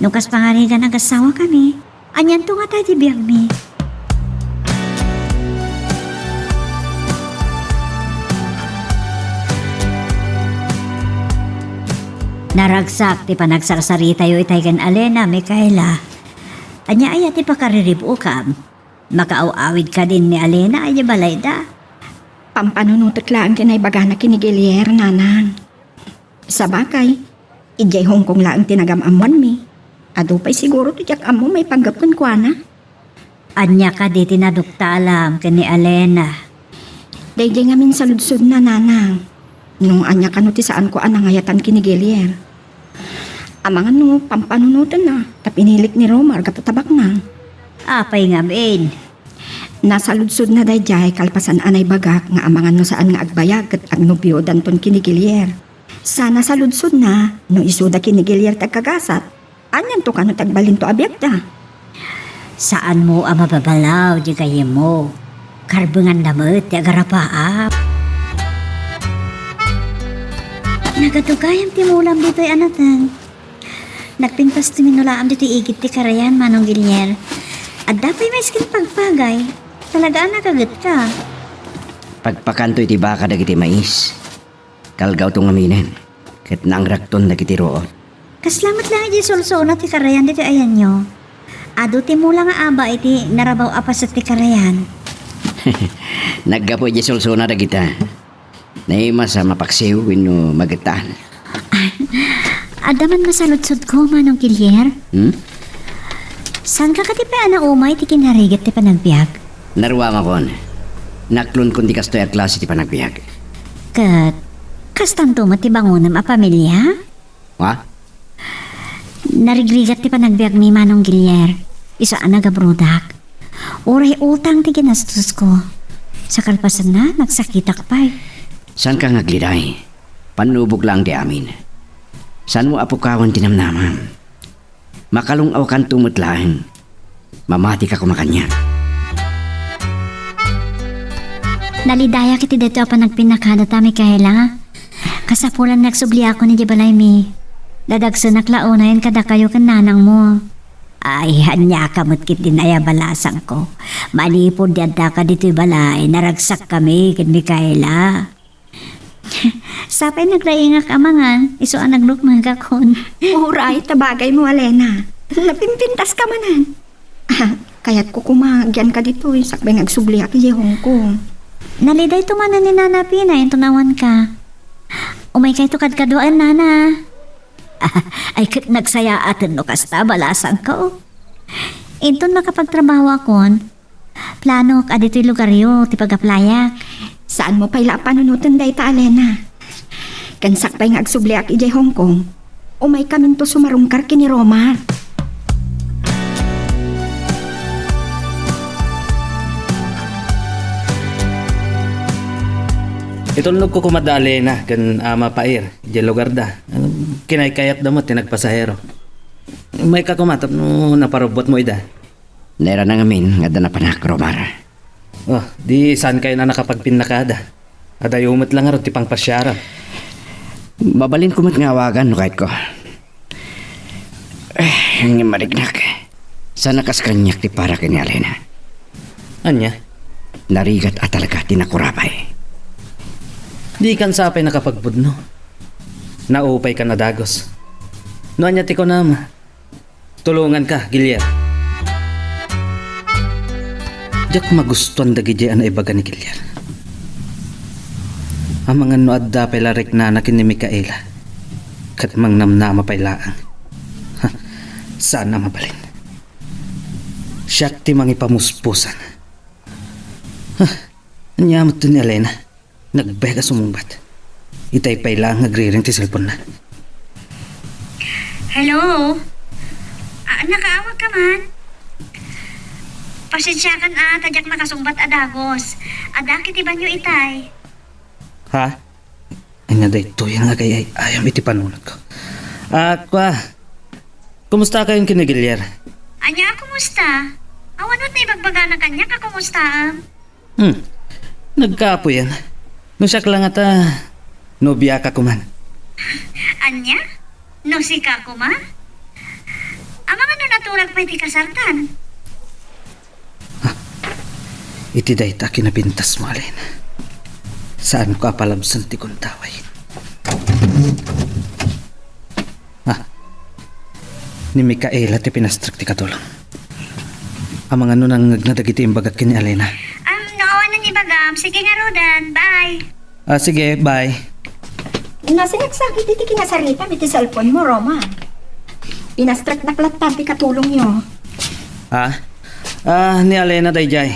No kas pangarigan agasawa kami. Anyan to nga tayo di biyag mi. Naragsak ti panagsarsarita yo itay kan Alena, Micaela. Anya ay ti pakariribu kam. Makaaw-awid ka din ni Alena ay balay da. Pampanunutot lang kinay baga na kinigilier, nanang. Sa bakay, ijay Hongkong lang tinagamamuan mi. Ado pa'y siguro tijak amo may panggapon kwa na. Anya ka di tinadukta alam ka ni Alena. Dayjay ngamin sa ludsod na, nanang. Nung anya kano ti saan ko anangayatan kinigilier. Amangan no, pampanunutan na. Tapinilik ni Romar, kapatabak na. Apay nga bin. Nasa ludsod na dayjay kalpasan anay bagak nga amangan no saan nga agbayag kat agnobyo danton kinigilier. Sana sa ludsod na, no isuda kinigilier tagkagasat. Anyan to kano tagbalin to abyakta. Saan mo ang mababalaw di kayo mo? Karbungan namot di agarapaap. Nagatugayang timulam dito'y anatan. Nagpintas tuminulaam dito igit ti karayan, Manong Gilier. At dapat may skin pagpagay. Talagaan nakagat ka. Pagpakanto iti baka dagiti mais. Kalgaw tong aminen. Ket nang rakton dagiti root. Kaslamat lang iti sulsuna ti karayan dito ayan nyo. Ado ti mula nga aba iti narabaw apas at ti karayan. Naggapo iti sulsuna dagita. Naima sa mapaksiw wino magatan. Adaman masalutsod ko, Manong Gilier. San ka katipa na umay ti kinarigat ti panagbiag? Naruwang akon. Naklon kun di kastoy at klase ti panagbiag. Kat, kastanto mo ti bangunam a pamilya? Ha? Narigrigat ti panagbiag ni Manong Gilier. Isa nagabrudak. Uray utang ti ginastos ko. Sa kalpasan na, nagsakitak pa eh. San ka ngagliday? Panubog lang di amin. San mo apukawan tinamnaman? Makalungaw kan tumutlahan. Mamati ka kumakanya. Nalidaya kiti dito pa nagpinakadata, Mikaela. Kasapulan nagsubli ako ni Jibalay mi. Dadagso naklaunayan kada kayo kan nanang mo. Ay, hanya kamot kit din ay balasang ko. Malipod yada ka dito balay, naragsak kami kit Mikaela. Sapay naglaingak amangan, iso ang naglukmang kakon. Uray, tabagay mo, Alena. Napimpintas ka manan. Kaya't ko kumagyan ka dito eh. Sakbay nagsubli ako di Hong Kong. Naliday tumanan ni Nana Pina, yung tunawan ka. Umay kay tukad kaduan, Nana. Ay kit nagsaya atin no kasta balasang ko. Inton makapagtrabaho akon. Plano ka dito'y lugaryo, ti pag-aplaya. Saan mo pa'y panunutan day ta, Alena? Kansak pa'y nagsubli ako di Hong Kong. Umay kamin to sumarungkar kini Romar. Itulog ko kumadali na kan ama pair, di lugar da. Kinaykayat da mo, tinagpasahero. May kakumatap no naparobot mo ida. Nera na ngamin nga da na panak, Romar. Oh, di saan kayo na nakapagpinakada? Adayumot lang aro tipang pasyara. Babalin ko ngawagan no kahit ko. Ang marignak. Sana kas kanyak ti para kini Alena. Anya? Narigat at talaga tinakurapay. Di kan sapay nakapagbudno. Naupay ka na dagos. No anya ti ko nama. Tulungan ka, Gilier. Diyak magustuhan da gidya na ibaga ni Gilier. Ang mga no adda pay larik na nakin ni Mikaela. Katamang namnama pay laang. Ha, saan na mabalin? Siyak ti mangi pamuspusan. Ha, anyamot to ni Alena. Nagbega sumumbat. Itay pay lang nagriring ti cellphone na. Hello? Nakaawag ka man? Pasensyakan tadyak nakasumbat adagos. Adakit iba nyo itay. Ha? Anya day to yung agay ay ayam iti panunod ko. Kwa, kumusta kayong kinigilyer? Anya, kumusta? Awanot na ibagbaga na kanya ka, kumusta? Nagkapo yan. Nusak lang ata, nobya ka kuman. Anya? No si ka kuma? Amang ano natulag pa iti kasartan? Iti day ta kinapintas mo alin. Saan ko apalabsan ti kuntaway? Ni Mikaela ti pinastrak ti katulong. Amang ano nang nagnadagiti imbagat kini Alena. Nooan na ni Bagam. Sige nga, Rodan. Bye. Sige, bye. Nasinagsakit iti kinasarita iti cellphone mo, Roma. Pinastrak na klatan ti katulong nyo. Ni Alena dayjay.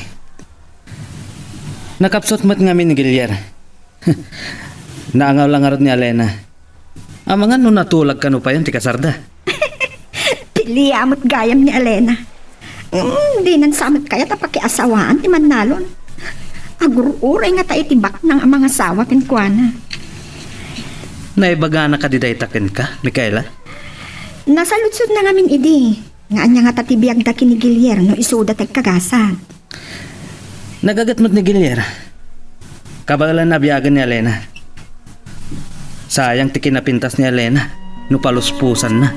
Nakapsot mat nga ni Gilier. Naangaw lang arot ni Alena. Mga no natulag ka no pa yun, ti kasarda. Liamot gayam ni Alena. Di nan samot kaya tapakiasawaan ti Manalon. Agururay nga tayo tibak ng mga asawa kinkwana. Naibaga na ka di daytakin ka, Mikaela? Nasa lutsod na ngamin idi. Nga anya nga tatibiyag da kini Gilier no isuda tagkagasan. Nagagatmot ni Gilier. Kabagalan na biyagan ni Alena. Sayang ti kinapintas ni Alena no paluspusan na.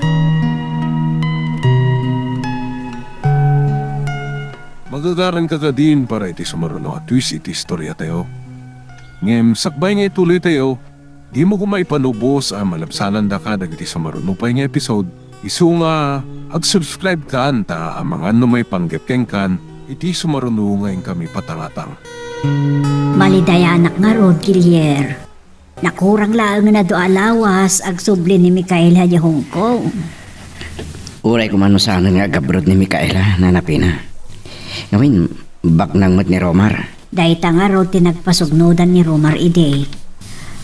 Magagaran ka ka din para iti sumaruno at twist iti istorya tayo. Ngem, sakbay nga ituloy tayo, di mo kumaipanubos ang malabsanan da ka dagiti sumaruno pa nga episode. Isu nga, ag-subscribe ka anta ang mga ano may panggepkeng kan, iti sumaruno ngayon kami patangatang. Malidaya anak nga Rod Gilier. Nakurang lang na do alawas ag subli ni Mikaela di Hong Kong. Uray kumano sana nga gabrod ni Mikaela na napina. Ngamin, bak nang mat ni Romar. Dahita nga Rod tinagpasugnodan ni Romar ide.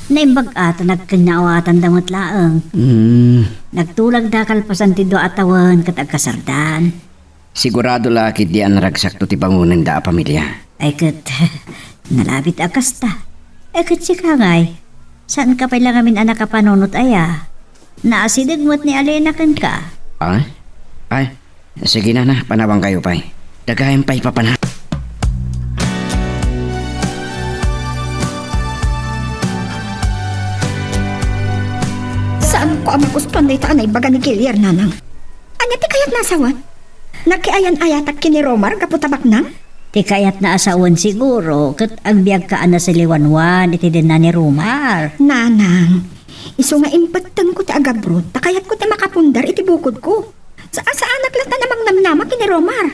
Naimbag ata nagkinaawatan damot laang. Nagtulag da kalpasan ti do atawan katag kasardan. Sigurado lakit di ang naragsak to ti bangunan da pamilya. Ay kat, Nalabit akas ta. Kat si Kangay. Saan ka pala ngamin anak ka panunot aya? Naasidigmot ni Alena kan ka. Ay, sige na, panawang kayo pay. Dagayan pay papana. Saan ko ang magustuhan na itaan ay baga ni Gilier, nanang? Anya ti kayat nasawan? Nakiayan-ayatak kini Romar kaputabak na? Ti kayat na asawan siguro, kat agbyag ka na sa liwanwan, iti din na ni Rumar. Nanang, iso nga impatang ko ti agabrod, takayat ko ti makapundar iti bukod ko. Saan naglata namang namnama kini Romar?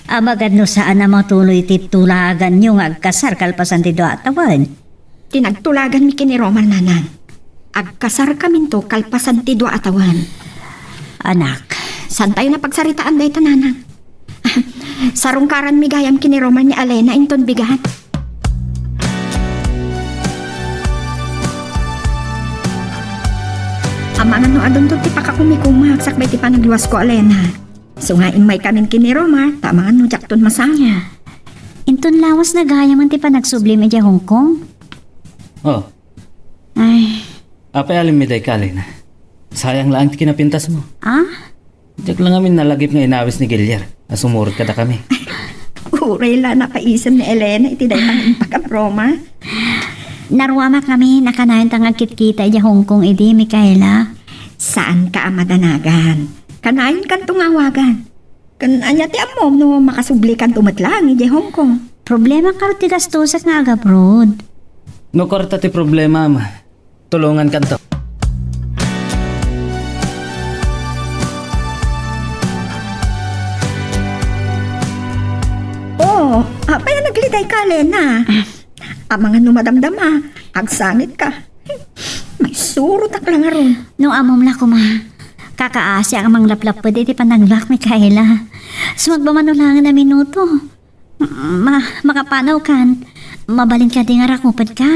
Amagad no saan na matuloy ti tulagan nyo nga agkasar kalpasan ti doatawan. Tinagtulagan mi kini Romar, nanang. Agkasar kamin to kalpasan ti dua atawan. Anak, San tayo na pagsaritaan dahi nanang? Sarungkaran mi gayam kini Romar ni Alena inton bigahan. Amangan no adon to ti pakakumikumak sakbay ti panagluwas ko Alena. So nga imay kamin kini Romar, tamangan no jakton masaya. inton lawas na gaya man ti panagsublim iti Hong Kong. Oh, Ay, apay alim mi day kali na. Sayang lang ti kinapintas mo. Diyak lang amin nalagip nga inawis ni Gilier. Nasumurot kada kami. Uray la napaisam ni Elena iti dahi pang Romar. Narwama kami nakanayon tang agkit-kita iti Hong Kong iti Mikaela. Saan ka amadanagan? Kanayon kan tungawagan. Kan anya ti amom no makasubli kan tumatlang iti Hong Kong. Problema karo ti gastusak nga agabroad. No korta ti problema, ma. Tulungan kan to. Oh, apay nagliday ka, Lena. Amangan no madamdama, agsangit ka. May surot ak lang aron. No amom la kuma. Kakaasi ang mga laplap pa di pananglak Mikaela. Sumagbamanulagan na minuto. Makapanaw kan. Mabalin ka di nga rakupad ka.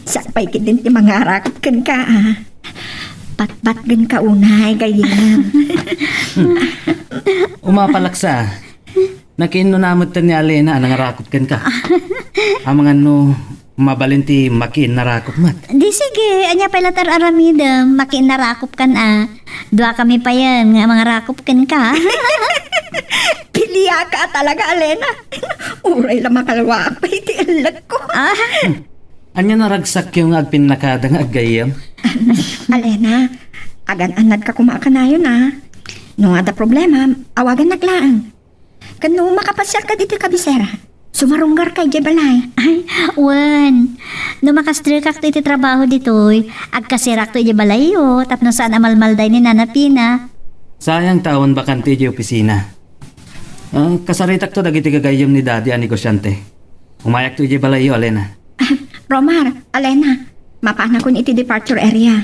Sapay kidin ti mga rakot kan ka, ah. Patpat gan ka unay, gayam. Umapalaksa. Nakiino namot ni Alena nangarakot kan ka. Amangan no mabalinti makin narakot mat. Di sige, anya pala aramida, makin narakop kan Dua kami pa yan, nga mga rakop kan ka. Piliya ka talaga, Alena. Uray lang makalwa pa iti alag ko. Anya naragsak yung agpinakada nga aggayam. Alena, agan-anad ka kumakanayon, ah. No ada problema, awagan naglaan. Kano makapasyal ka dito kabisera, sumarunggar kay Jebalay. Ay, wan. No makastrikak iti trabaho ditoy, agkasirak to iti balayo, tapno saan amalmalday ni Nana Pina. Sayang taon bakante di opisina. Kasaritak to dagiti gagayam ni Daddy ang negosyante. Umayak to iti balayo, Alena. Romar, Alena, mapana ko iti departure area.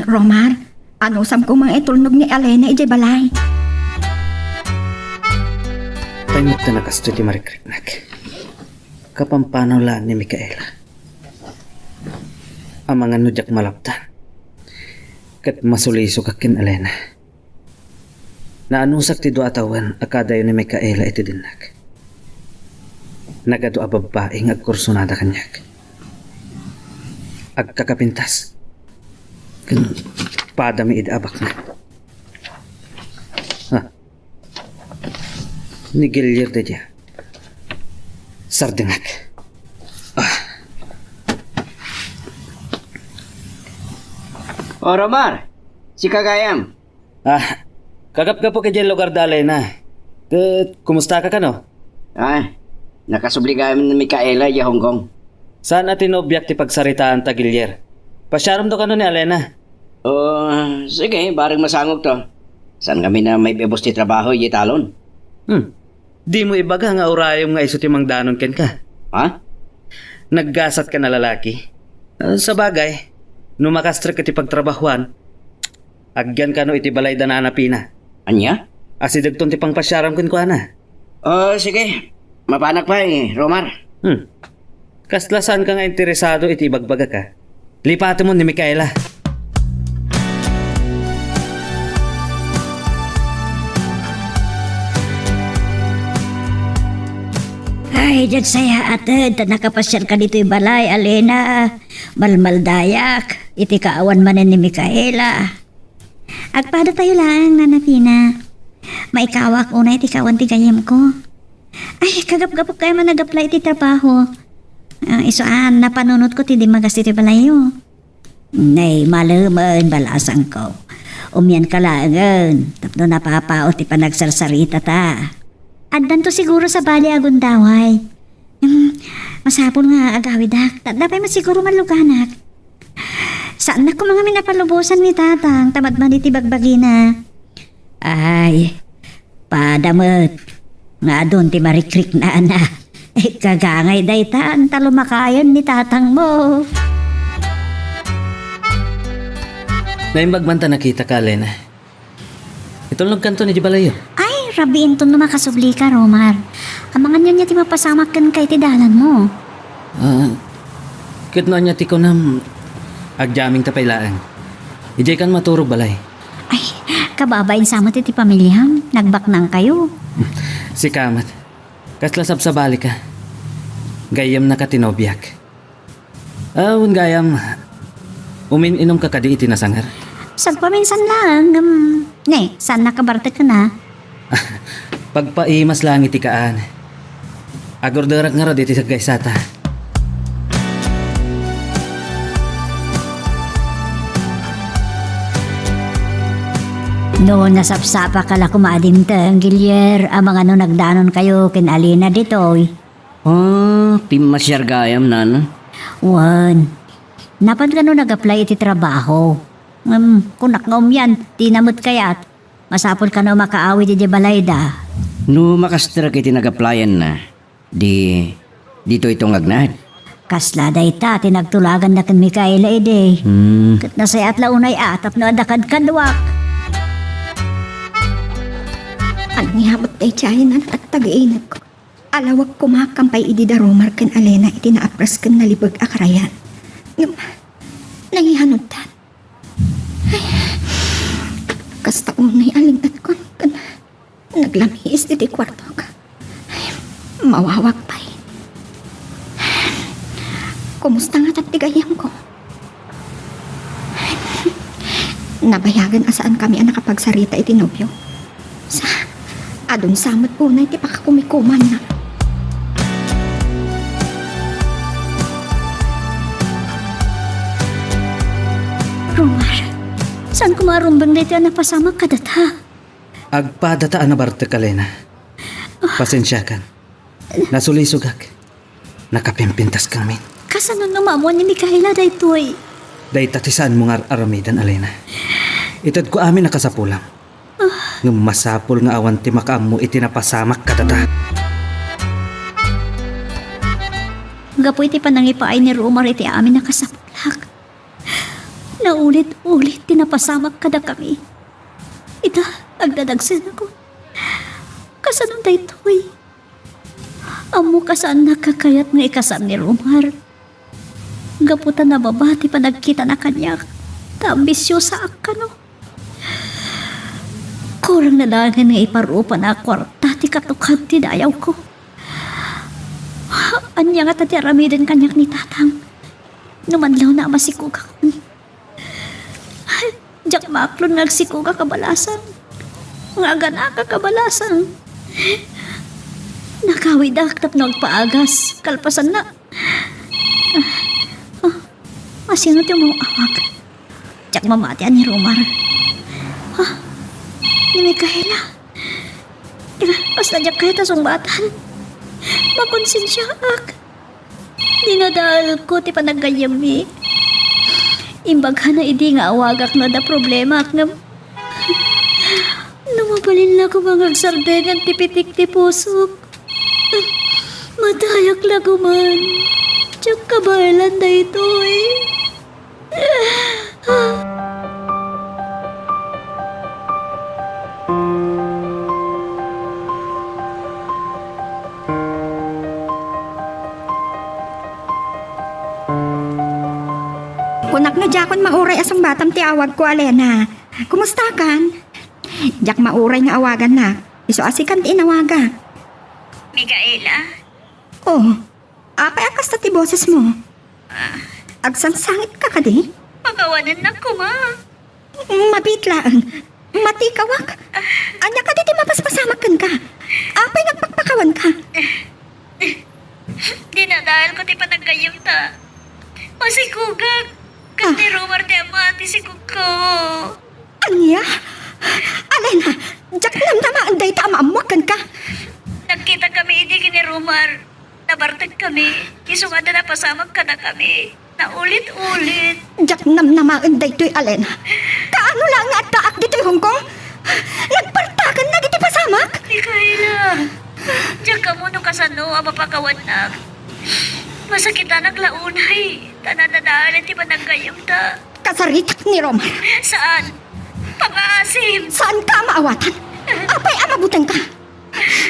Romar, ano sam ko mga itulnog ni Alena iti balay. Taimot na nakasto ti Marikriknak. Kapampanaw lang ni Mikaela. Amangan no jak malaptan. Kat masuliso kakin Alena. Naanusak ti do atawan akadayo ni Mikaela iti dinnak. Nagado a babaeng agkursunada kanyak. Agkakapintas. Kan padami idabak na. Ni Gilier de dia. Sardingak. O Romar, si Kagayam. Kagap ka po kay dyan lugar dalay na. Kumusta ka no? Nakasubli kami ni Mikaela ya Hong Kong. Saan natin obyak ti pagsaritaan ta Gilier? Pasyaram do ka no ni Alena. Sige, baring masangog to. Saan kami na may bebos ti trabaho yi talon? Di mo ibaga nga urayom nga iso ti mangdanon ken ka. Ha? Naggasat ka na lalaki. Sa bagay, numakastra ka ti pagtrabahuan, agyan ka no iti balay da Nana Pina. Anya? Asidagton ti pangpasyaram ken ko ana. Sige. Mapanak pa Romar. Kaslasan ka nga interesado iti ibagbaga ka. Lipato mo ni Mikaela. Ay, dyan saya atid. Nakapasyal ka dito yung balay, Alena. Malmaldayak. Iti kaawan manen ni Mikaela. Agpada tayo lang, Nanapina. Maikawak una iti kaawan ti gayem ko. Ay, kagap-gapok kayo man nag-apply iti trabaho. Isuan, napanunod ko ti di magas iti balayo. Nay, malaman balasang ko. Umyan ka langan. Tapno napapao ti panagsarsarita ta. Addan to siguro sa bali agundaway. Masapon nga agawidak. Dapay man siguro maluganak. Saan na ko mga minapalubusan ni tatang tamad man iti bagbagina? Ay, padamot. Nga doon ti marikrik na ana. Kagangay daytan talumakayan ni tatang mo. Naimbagmanta nakita ka, Alena. Itulog kanto ni Jibalayo. Ay, rabiin to makasubli ka, Romar. Amangan niya ti mapasamak kan kay ti dalan mo. Kitno niya ti ko nam agjaming tapaylaan. Ijay kan maturog balay. Ay, kababain sama ti pamilyam. Nagbaknang kayo. Si Kamat. Kaslasab sa bali ka. Gayam na katinobyak. Awan gayam. Umin-inom ka kadi iti nasangar. Sagpaminsan lang. Saan nakabarta ka na? Pagpaimas lang iti kaan. Agordarak nga rod iti sa gaysata. Noon nasapsapa ka la kumadim tang Gilier. Amang ano nagdanon kayo kin Alina ditoy. Masyar gayam nan. Wan. Napan ka no nag-apply iti trabaho. Kunak nga yan, tinamot kayat. Masapol ka no makaawi di balayda. No makastra kiti nag-applyan na. Dito itong agnad. Kasla day ta, tinagtulagan na kan Mikaela ide. Kat nasayat la unay atap no adakad kadwak. Ang nihabot tayo tiyahin at tagainat ko. Alawag kumakampay idi da Romar kan Alena iti naapras kan nalibag akrayan. Nangihanod tan. Kasta unay alingat ko kan naglamihis iti kwarto ka. Mawawag pa'y. Kumusta nga tatigayam ko? Nabayagan asaan kami ang nakapagsarita iti nobyo. Sa adun samot po na iti pakakumikuman na. Romar, saan kumarumbang dito na pasama ka data? Agpadataan na barte ka, Lena. Pasensya kan. Nasulisugak. Nakapimpintas kami. Kasano namamuan ni Mikaela daytoy? Day tatisaan mo nga aramidan, Alena. Itad ko amin nakasapulang. Ngam masapul nga awan ti makaam mo itinapasamak katata. Gapoy ti panangipaay ni Romar iti amin nakasapulak. Naulit-ulit tinapasamak kada kami. Ita, agdadagsan ako. Kasanong daytoy? Amo kasaan nakakayat nga ikasam ni Romar. Gaputan na babati pa nagkita na kanyak. Tambisyosa akano. Kurang nalangan nga iparupa na kwarta ti katukad ti dayaw ko. Anya nga tati aramidin kanyak ni tatang. Numanlaw na masikuga ko. Diyak maklon nagsikuga kabalasan. Nga ganaka kabalasan. Nakawidak tap nagpaagas. Kalpasan na. Masino tiyo mong awag. Diyak mamatian ni Romar. Ni Mikaela. Basta diyak kayo tasong batan. Makonsensya ak. Dinadal ko ti panagayami. Imbagha na idi nga awagak na da problema ak nga. Numabalin na ko mga sardengan tipitik ti pusok. Madayak lago man. Tiyak kabalan da ito eh. Kunak na jakon mauray asang batam ti awag ko, Alena. Kumusta kan? Jak mauray nga awagan na. Iso asikan ti inawaga. Mikaela, Oh, apay akas na ti boses mo. Agsangsangit ka ka di? Pagawanan na ko, ma. Mabitlaan. Matikawak. Anya ka di mapaspasamakan ka. Apay nagpakpakawan ka. Di na dahil ko ti panagayam ta. Masikugag. Kasi rumor ti amati si kuko. Anya? Alena, jak namnamaan day tamamuakan ka. Nagkita kami hindi kini rumor. Nabartag kami. Isungada na pasamag ka na kami. Naulit-ulit. Jak namnamaan day to'y Alena. Kaano lang nga at taak dito'y Hong Kong? Nagpartakan na dito'y pasamak? Mikaela. Diyan ka mo nung kasano ang mapakawan na. Masakita naglaunay. Tanadadaan ti ba nagayam ta? Kasaritak ni Romar. Saan? Pang-aasim. Saan ka maawatan? Apay amabutan ka.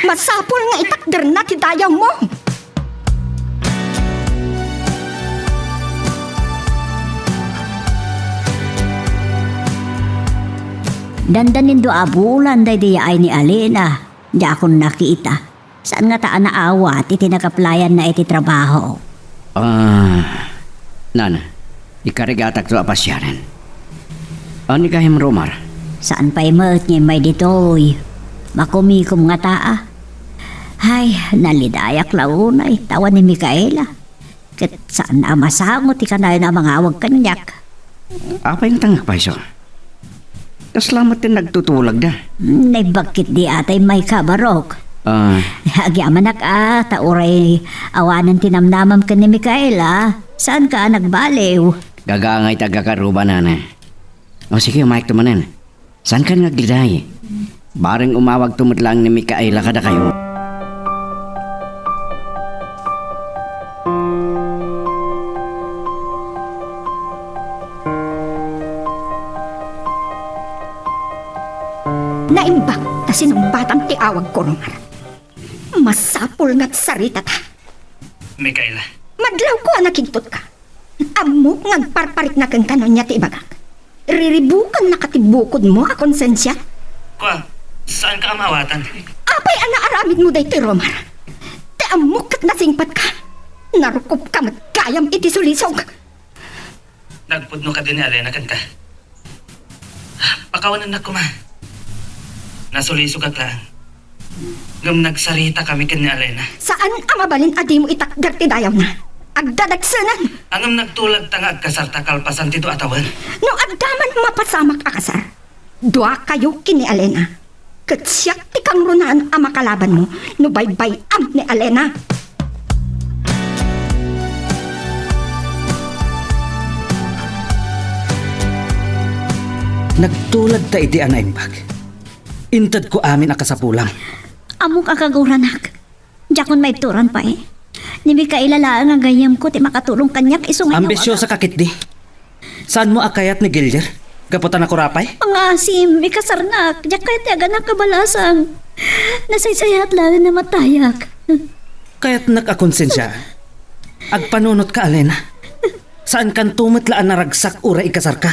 Masapol nga itakder na ti dayaw mo. Dandanin do abulan day di ay ni Alena. Di ako nakita. Saan nga taan naawat iti nakaplayan na iti trabaho? Nana, ikarigatak to apasyanan. Ani kahim Romar? Saan pa imat niya may ditoy? Makumikom nga taa. Ay, nalidayak launay. Tawa ni Mikaela. Kat saan na masangot ikanayo na mga awag kanyak. Apa yung tangak pa iso? Kaslamat din nagtutulag da. Nay bakit di atay may kabarok? Agyaman tauray awanan tinamnamam ka ni Mikaela. Saan ka nagbaliw? Gagangay tagakaruba nana. O sige, umayag tumanan. Saan ka nagliday? Baring umawag tumutlang ni Mikaela kada kayo. Naimbak kasi nung batang tiawag ko, Romar. Masapul nga't sarita ta. Mikaela, Madlaw ko nakigtot ka. Amok ngagparparit na kang kanon niya ti ibagak. Riribukan na katibukod mo a konsensya. kwa, saan ka amawatan? Apay anaaramid mo day ti Romar. Te amok kat nasingpat ka. Narukop ka matkayam iti sulisog. Nagpudno ka din ni Alena kan ka. Pakawanan na ko, ma. Nasuliso ka lang. Ngam nagsarita kami kan ni Alena. Saan ang mabalin adi mo itakder ti dayaw na? Agdadagsanan. Angam nagtulag tanga kasarta kalpasan tito atawan. No agdaman mapasamak akasar. Dua kayo kini Alena. Kat siya ti kang runaan ang makalaban mo. No baybay am ni Alena. Nagtulag ta iti anaimbag. Intad ko amin akasapulang. Amok akaguranak. Jakon may turan pa eh. Ni Mikaela lang ang gayam ko ti makatulong kanyak isungay Ambisyosa kakit di. Saan mo akayat ni Gilyer? Kaputan ako rapay? Pangasim, ikasarnak. Diyak kahit yaga nakabalasang. Nasaysayat lang na matayak. Kaya't nakakonsensya. Agpanunot ka, Alena. Saan kan tumatlaan na ragsak ura ikasar ka?